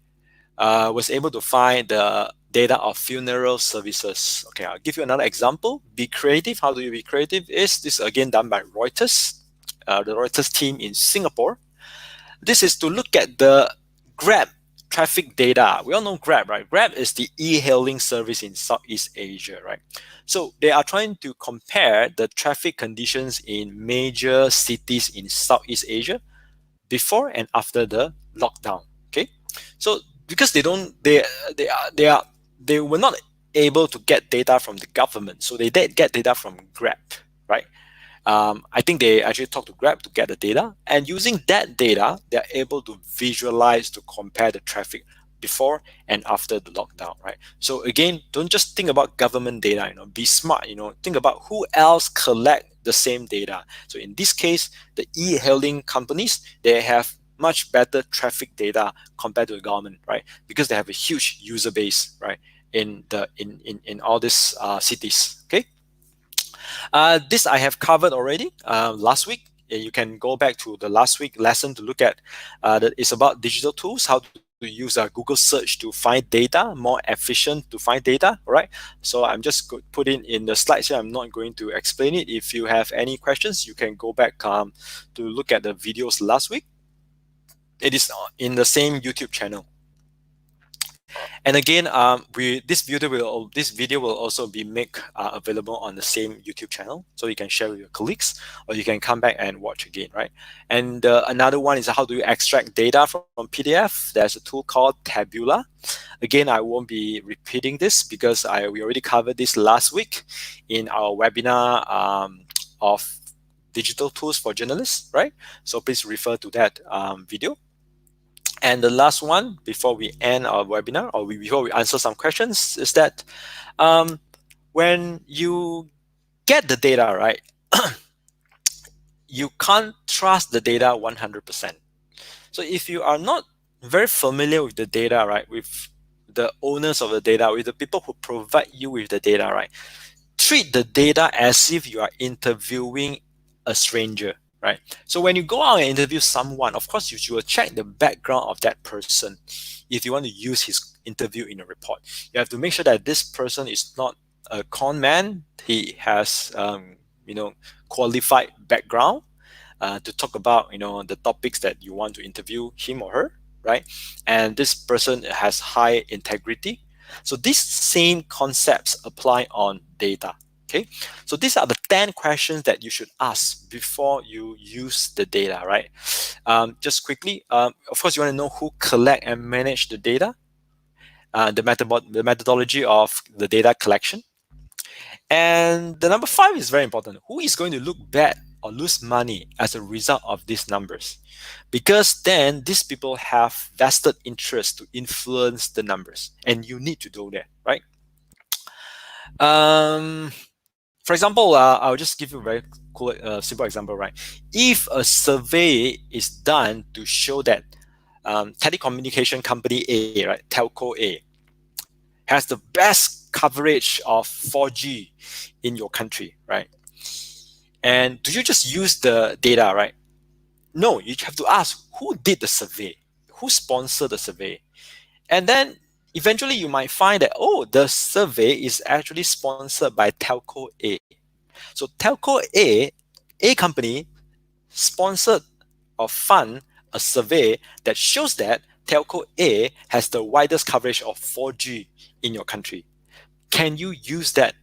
was able to find the data of funeral services. Okay, I'll give you another example. Be creative. How do you be creative? Is this again done by Reuters, the Reuters team in Singapore. This is to look at the Grab traffic data. We all know Grab, right? Grab is the e-hailing service in Southeast Asia, right? So they are trying to compare the traffic conditions in major cities in Southeast Asia before and after the lockdown. Okay, so because they were not able to get data from the government, so they did get data from Grab, right? I think they actually talked to Grab to get the data, and using that data, they're able to visualize, to compare the traffic before and after the lockdown, right? So again, don't just think about government data, be smart, think about who else collect the same data. So in this case, the e-hailing companies, they have much better traffic data compared to the government, right? Because they have a huge user base, right, in all these cities. Okay. This I have covered already last week. You can go back to the last week lesson to look at. It's about digital tools, how to use Google search to find data, more efficient to find data, right? So I'm just put in the slides here. I'm not going to explain it. If you have any questions, you can go back to look at the videos last week. It is in the same YouTube channel. And again, this video will also be made available on the same YouTube channel, so you can share with your colleagues, or you can come back and watch again, right? And another one is how do you extract data from PDF? There's a tool called Tabula. Again, I won't be repeating this because we already covered this last week in our webinar of digital tools for journalists, right? So please refer to that video. And the last one before we end our webinar, or before we answer some questions, is that when you get the data, right, you can't trust the data 100%. So if you are not very familiar with the data, right, with the owners of the data, with the people who provide you with the data, right, treat the data as if you are interviewing a stranger, right? So when you go out and interview someone, of course, you will check the background of that person. If you want to use his interview in a report, you have to make sure that this person is not a con man. He has, qualified background to talk about, the topics that you want to interview him or her, right? And this person has high integrity. So these same concepts apply on data. Okay, so these are the 10 questions that you should ask before you use the data, right? Just quickly, of course, you want to know who collect and manage the data, the methodology of the data collection. And the number 5 is very important. Who is going to look bad or lose money as a result of these numbers? Because then these people have vested interest to influence the numbers, and you need to do that, right? For example, I'll just give you a very cool, simple example, right? If a survey is done to show that telecommunication company A, right, telco A, has the best coverage of 4G in your country, right? And do you just use the data, right? No, you have to ask who did the survey, who sponsored the survey. And then eventually you might find that, oh, the survey is actually sponsored by telco A. So telco A company sponsored or fund a survey that shows that telco A has the widest coverage of 4G in your country. Can you use that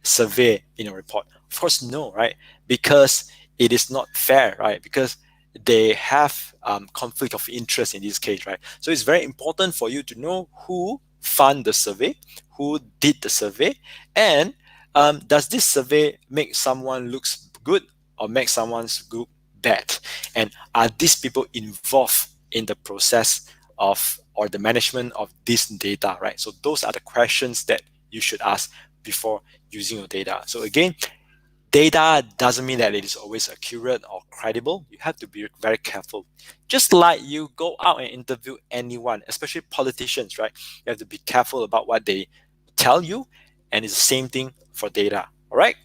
survey in a report? Of course, no, right? Because it is not fair, right? Because they have conflict of interest in this case, right? So it's very important for you to know who fund the survey, who did the survey, and does this survey make someone looks good or make someone's look bad? And are these people involved in the process of or the management of this data, right? So those are the questions that you should ask before using your data. So again, data doesn't mean that it is always accurate or credible. You have to be very careful. Just like you go out and interview anyone, especially politicians, right? You have to be careful about what they tell you, and it's the same thing for data, all right?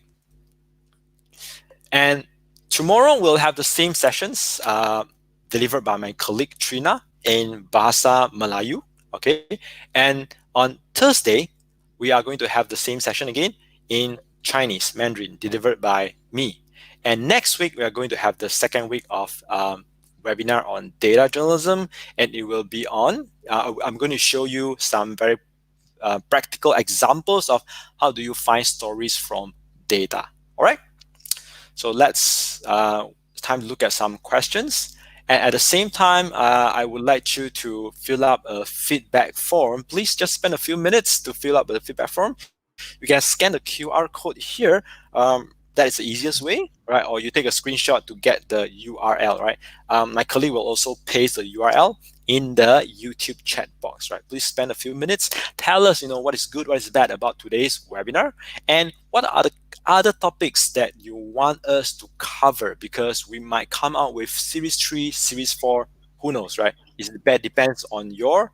And tomorrow we'll have the same sessions delivered by my colleague Trina in Bahasa Melayu, okay? And on Thursday, we are going to have the same session again in Chinese, Mandarin, delivered by me. And next week, we are going to have the second week of webinar on data journalism, and it will be on, I'm going to show you some very practical examples of how do you find stories from data, all right? So let's time to look at some questions. And at the same time, I would like you to fill up a feedback form. Please just spend a few minutes to fill up the feedback form. You can scan the QR code here. That is the easiest way, right? Or you take a screenshot to get the URL, right? My colleague will also paste the URL in the YouTube chat box, right? Please spend a few minutes. Tell us, what is good, what is bad about today's webinar, and what are the other topics that you want us to cover, because we might come out with series 3, series 4, who knows, right? It depends on your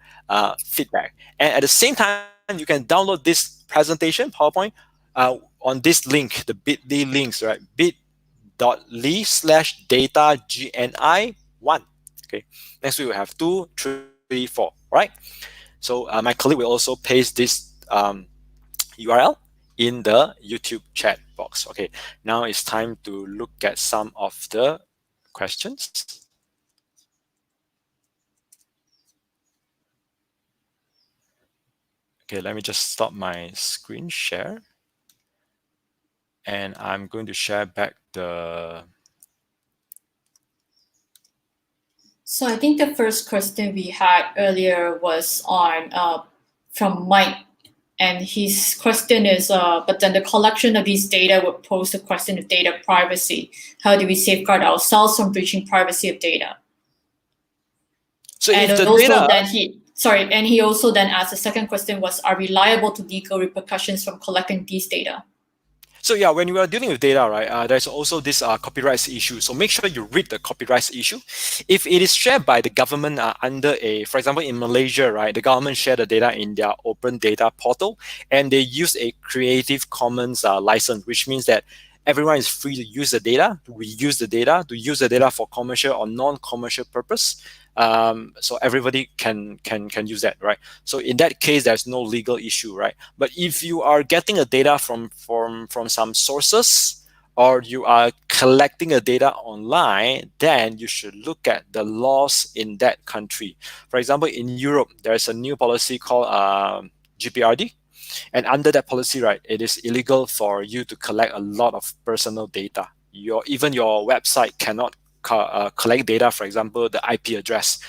feedback. And at the same time, you can download this presentation, PowerPoint, on this link, the bit.ly links, right? bit.ly/datagni1. Okay. Next week we have 2, 3, 4, right? So my colleague will also paste this URL in the YouTube chat box. Okay, now it's time to look at some of the questions. Okay, let me just stop my screen share. And I'm going to share back the... So I think the first question we had earlier was on from Mike, and his question is, but then the collection of these data would pose the question of data privacy. How do we safeguard ourselves from breaching privacy of data? So and if the also data... then he also then asked, the second question was, are we liable to legal repercussions from collecting these data? So yeah, when you are dealing with data, right, there's also this copyright issue. So make sure you read the copyright issue. If it is shared by the government under a, for example, in Malaysia, right, the government share the data in their open data portal, and they use a Creative Commons license, which means that everyone is free to use the data, to reuse the data, to use the data for commercial or non-commercial purpose. So everybody can use that, right? So in that case, there's no legal issue, right? But if you are getting a data from some sources, or you are collecting a data online, then you should look at the laws in that country. For example, in Europe, there's a new policy called GPRD. And under that policy, right, it is illegal for you to collect a lot of personal data. Even your website cannot collect data, for example, the IP address,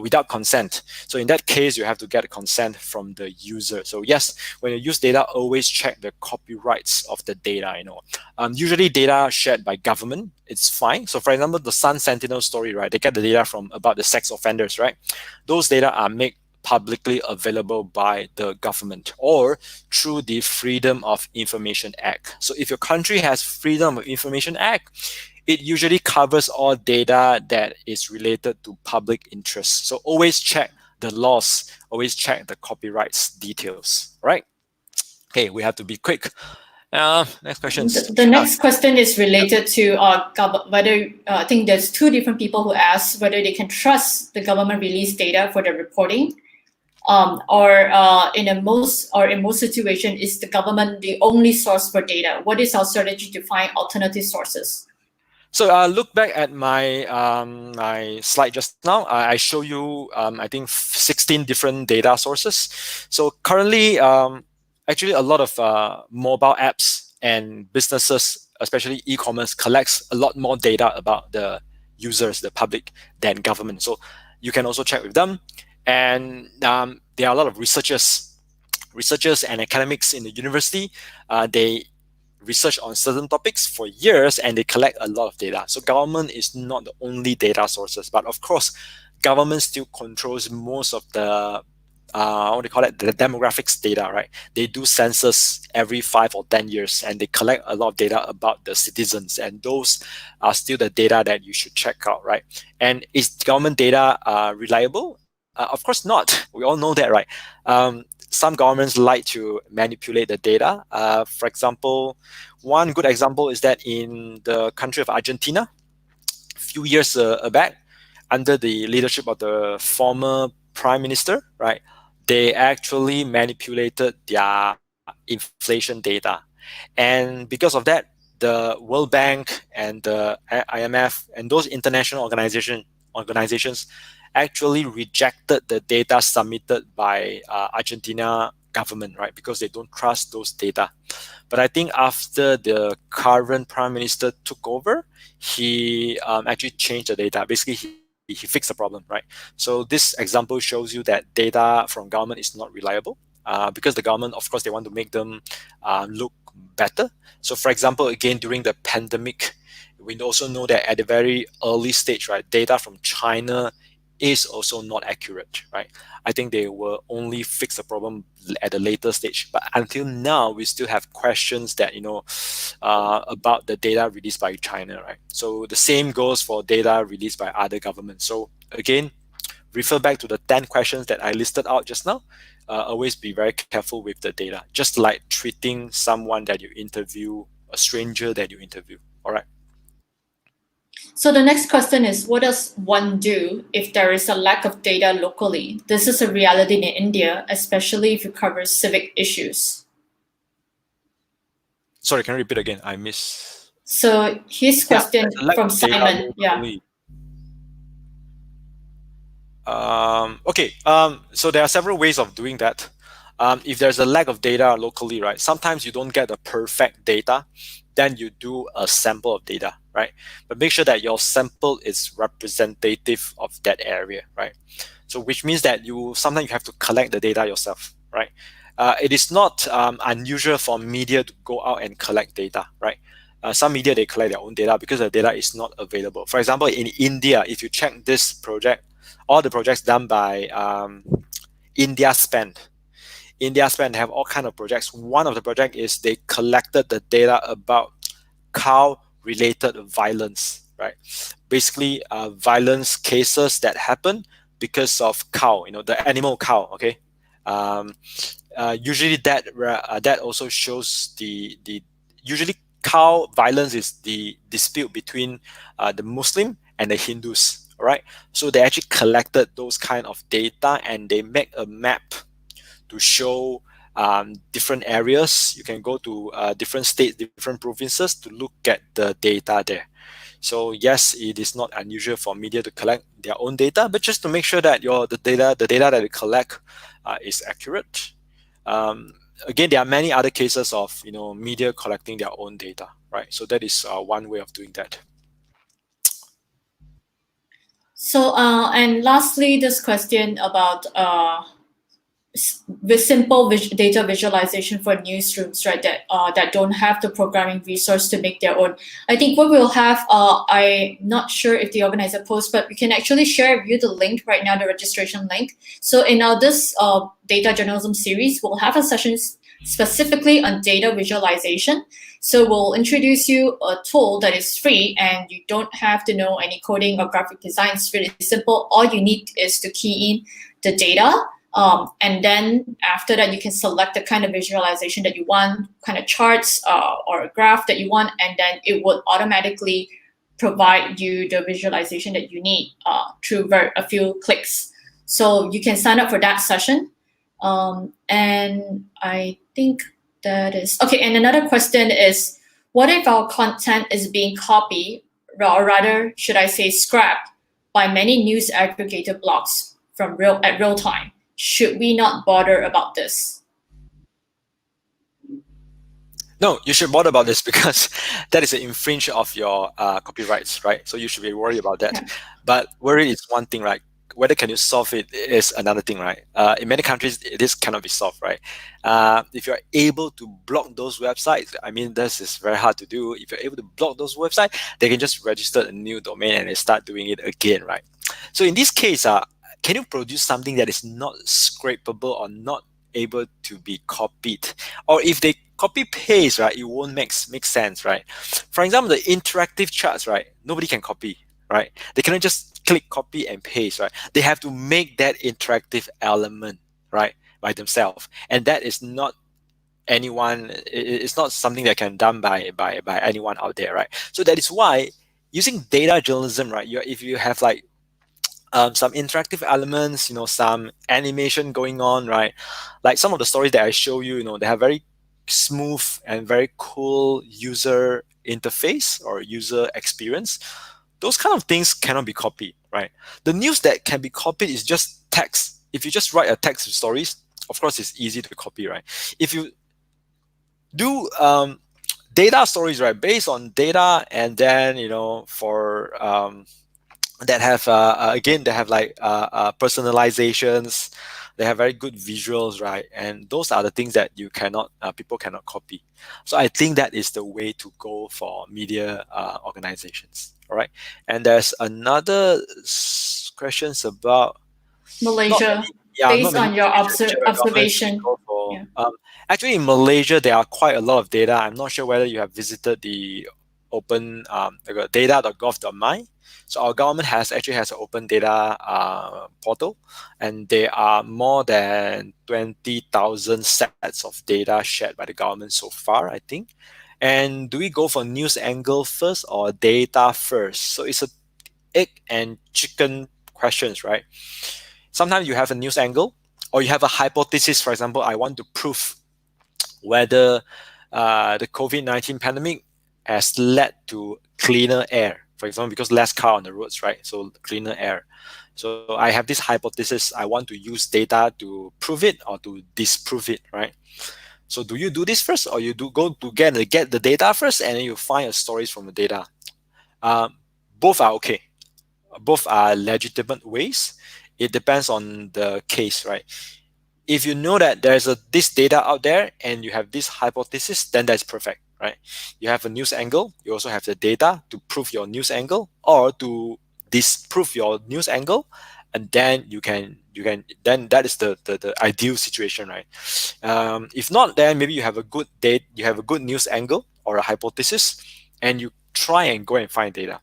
without consent. So in that case, you have to get consent from the user. So yes, when you use data, always check the copyrights of the data. Usually data shared by government, it's fine. So for example, the Sentinel story, right? They get the data from about the sex offenders, right? Those data are made publicly available by the government or through the Freedom of Information Act. So if your country has Freedom of Information Act, it usually covers all data that is related to public interest. So always check the laws, always check the copyrights details, right? Okay, we have to be quick. Next question. The next question is related to whether I think there's two different people who asked whether they can trust the government release data for the reporting, or in most situations, is the government the only source for data? What is our strategy to find alternative sources? So look back at my my slide just now. I show you I think 16 different data sources. So currently, actually a lot of mobile apps and businesses, especially e-commerce, collects a lot more data about the users, the public, than government. So you can also check with them. And there are a lot of researchers and academics in the university. They research on certain topics for years, and they collect a lot of data. So government is not the only data sources, but of course, government still controls most of the what do you call it, the demographics data, right? They do census every 5 or 10 years, and they collect a lot of data about the citizens, and those are still the data that you should check out, right? And is government data reliable? Of course not. We all know that, right? Some governments like to manipulate the data. For example, one good example is that in the country of Argentina, a few years back, under the leadership of the former prime minister, right, they actually manipulated their inflation data. And because of that, the World Bank and the IMF and those international organizations actually rejected the data submitted by Argentina government, right? Because they don't trust those data. But I think after the current prime minister took over, he actually changed the data. Basically, he fixed the problem, right? So this example shows you that data from government is not reliable because the government, of course, they want to make them look better. So for example, again, during the pandemic, we also know that at the very early stage, right, data from China is also not accurate, right? I think they will only fix the problem at a later stage. But until now, we still have questions that, about the data released by China, right? So the same goes for data released by other governments. So again, refer back to the 10 questions that I listed out just now. Always be very careful with the data, just like treating someone that you interview, a stranger that you interview, all right? So the next question is, what does one do if there is a lack of data locally? This is a reality in India, especially if you cover civic issues. Sorry, can you repeat again? I missed. So his question from Simon, Okay, so there are several ways of doing that. if there's a lack of data locally, right, sometimes you don't get the perfect data, then you do a sample of data, right? But make sure that your sample is representative of that area, right? So which means that sometimes you have to collect the data yourself, right? It is not unusual for media to go out and collect data, right? Some media, they collect their own data because the data is not available. For example, in India, if you check this project, all the projects done by India Spend have all kind of projects. One of the project is they collected the data about cow-related violence, right? Basically, violence cases that happen because of cow, the animal cow. Okay, usually that also shows the usually cow violence is the dispute between the Muslim and the Hindus. All right, so they actually collected those kind of data and they make a map to show different areas. You can go to different states, different provinces to look at the data there. So yes, it is not unusual for media to collect their own data, but just to make sure that the data that you collect is accurate. Again, there are many other cases of media collecting their own data, right? So that is one way of doing that. So, and lastly, this question about with simple data visualization for newsrooms, right? That don't have the programming resource to make their own. I think what we'll have, I'm not sure if the organizer posts, but we can actually share with you the link right now, the registration link. So in this data journalism series, we'll have a session specifically on data visualization. So we'll introduce you a tool that is free and you don't have to know any coding or graphic design. It's really simple. All you need is to key in the data. And then after that, you can select the kind of visualization that you want, kind of charts or a graph that you want, and then it would automatically provide you the visualization that you need through a few clicks. So you can sign up for that session. And I think that is okay. And another question is, what if our content is being copied, or rather, should I say scrapped, by many news aggregator blogs from real time? Should we not bother about this? No, you should bother about this because that is an infringe of your copyrights, right? So you should be worried about that. Yeah. But worry is one thing, right? Whether can you solve it is another thing, right? In many countries, this cannot be solved, right? If you're able to block those websites, I mean, this is very hard to do. If you're able to block those websites, they can just register a new domain and they start doing it again, right? So in this case, can you produce something that is not scrapable or not able to be copied? Or if they copy paste, right, it won't make sense, right? For example, the interactive charts, right, nobody can copy, right? They cannot just click copy and paste, right? They have to make that interactive element, right, by themselves. And that is not it's not something that can be done by anyone out there, right? So that is why using data journalism, right, if you have like some interactive elements, some animation going on, right? Like some of the stories that I show you, they have very smooth and very cool user interface or user experience. Those kind of things cannot be copied, right? The news that can be copied is just text. If you just write a text of stories, of course, it's easy to copy, right? If you do data stories, right, based on data, and then for that have again, they have like personalizations, they have very good visuals, right? And those are the things that you cannot people cannot copy. So I think that is the way to go for media organizations. All right. And there's another questions about Malaysia. Based on your observation. Actually, in Malaysia, there are quite a lot of data. I'm not sure whether you have visited the open data.gov.my. So our government actually has an open data portal, and there are more than 20,000 sets of data shared by the government so far, I think. And do we go for news angle first or data first? So it's a egg and chicken questions, right? Sometimes you have a news angle or you have a hypothesis. For example, I want to prove whether the COVID-19 pandemic has led to cleaner air, For example, because less car on the roads, right? So cleaner air. So I have this hypothesis. I want to use data to prove it or to disprove it, right? So do you do this first, or you do go to get the data first, and then you find your stories from the data? Both are okay. Both are legitimate ways. It depends on the case, right? If you know that there's this data out there and you have this hypothesis, then that's perfect, right? You have a news angle. You also have the data to prove your news angle or to disprove your news angle, and then you can then that is the ideal situation, right? If not, then maybe you have a good date, you have a good news angle or a hypothesis, and you try and go and find data.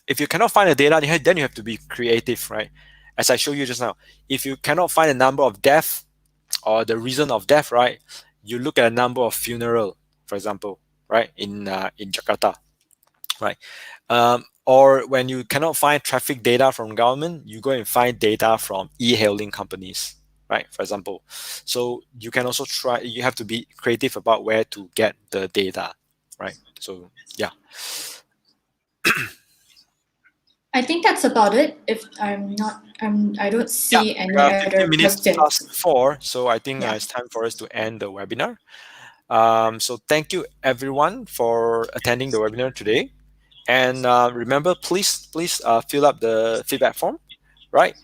If you cannot find the data, then you have to be creative, right? As I showed you just now, if you cannot find the number of death or the reason of death, right, you look at a number of funeral, for example, right, in Jakarta, right? Or when you cannot find traffic data from government, you go and find data from e-hailing companies, right? For example, so you can also try. You have to be creative about where to get the data, right? So yeah. I think that's about it. If I don't Yeah, see we any are other 15 minutes questions. past 4, so I think Yeah. it's time for us to end the webinar. So thank you everyone for attending the webinar today. And remember, please fill up the feedback form, right?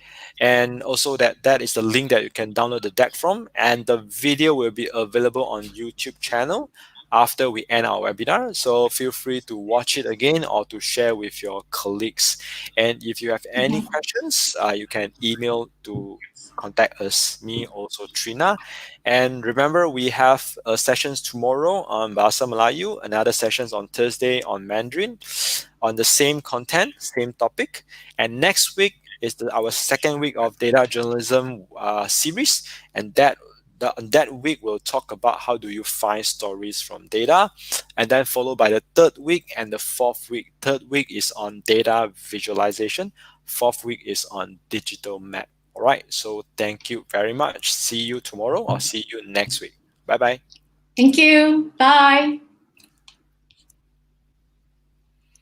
And also that is the link that you can download the deck from, and the video will be available on YouTube channel after we end our webinar. So feel free to watch it again or to share with your colleagues. And if you have any Mhm. questions, you can email to contact us, me, also Trina. And remember, we have sessions tomorrow on Bahasa Melayu, another sessions on Thursday on Mandarin, on the same content, same topic. And next week is our second week of data journalism series, and that week we'll talk about how do you find stories from data, and then followed by the third week and the fourth week. Third week is on data visualization. Fourth week is on digital map. All right. So thank you very much. See you tomorrow or see you next week. Bye bye. Thank you. Bye.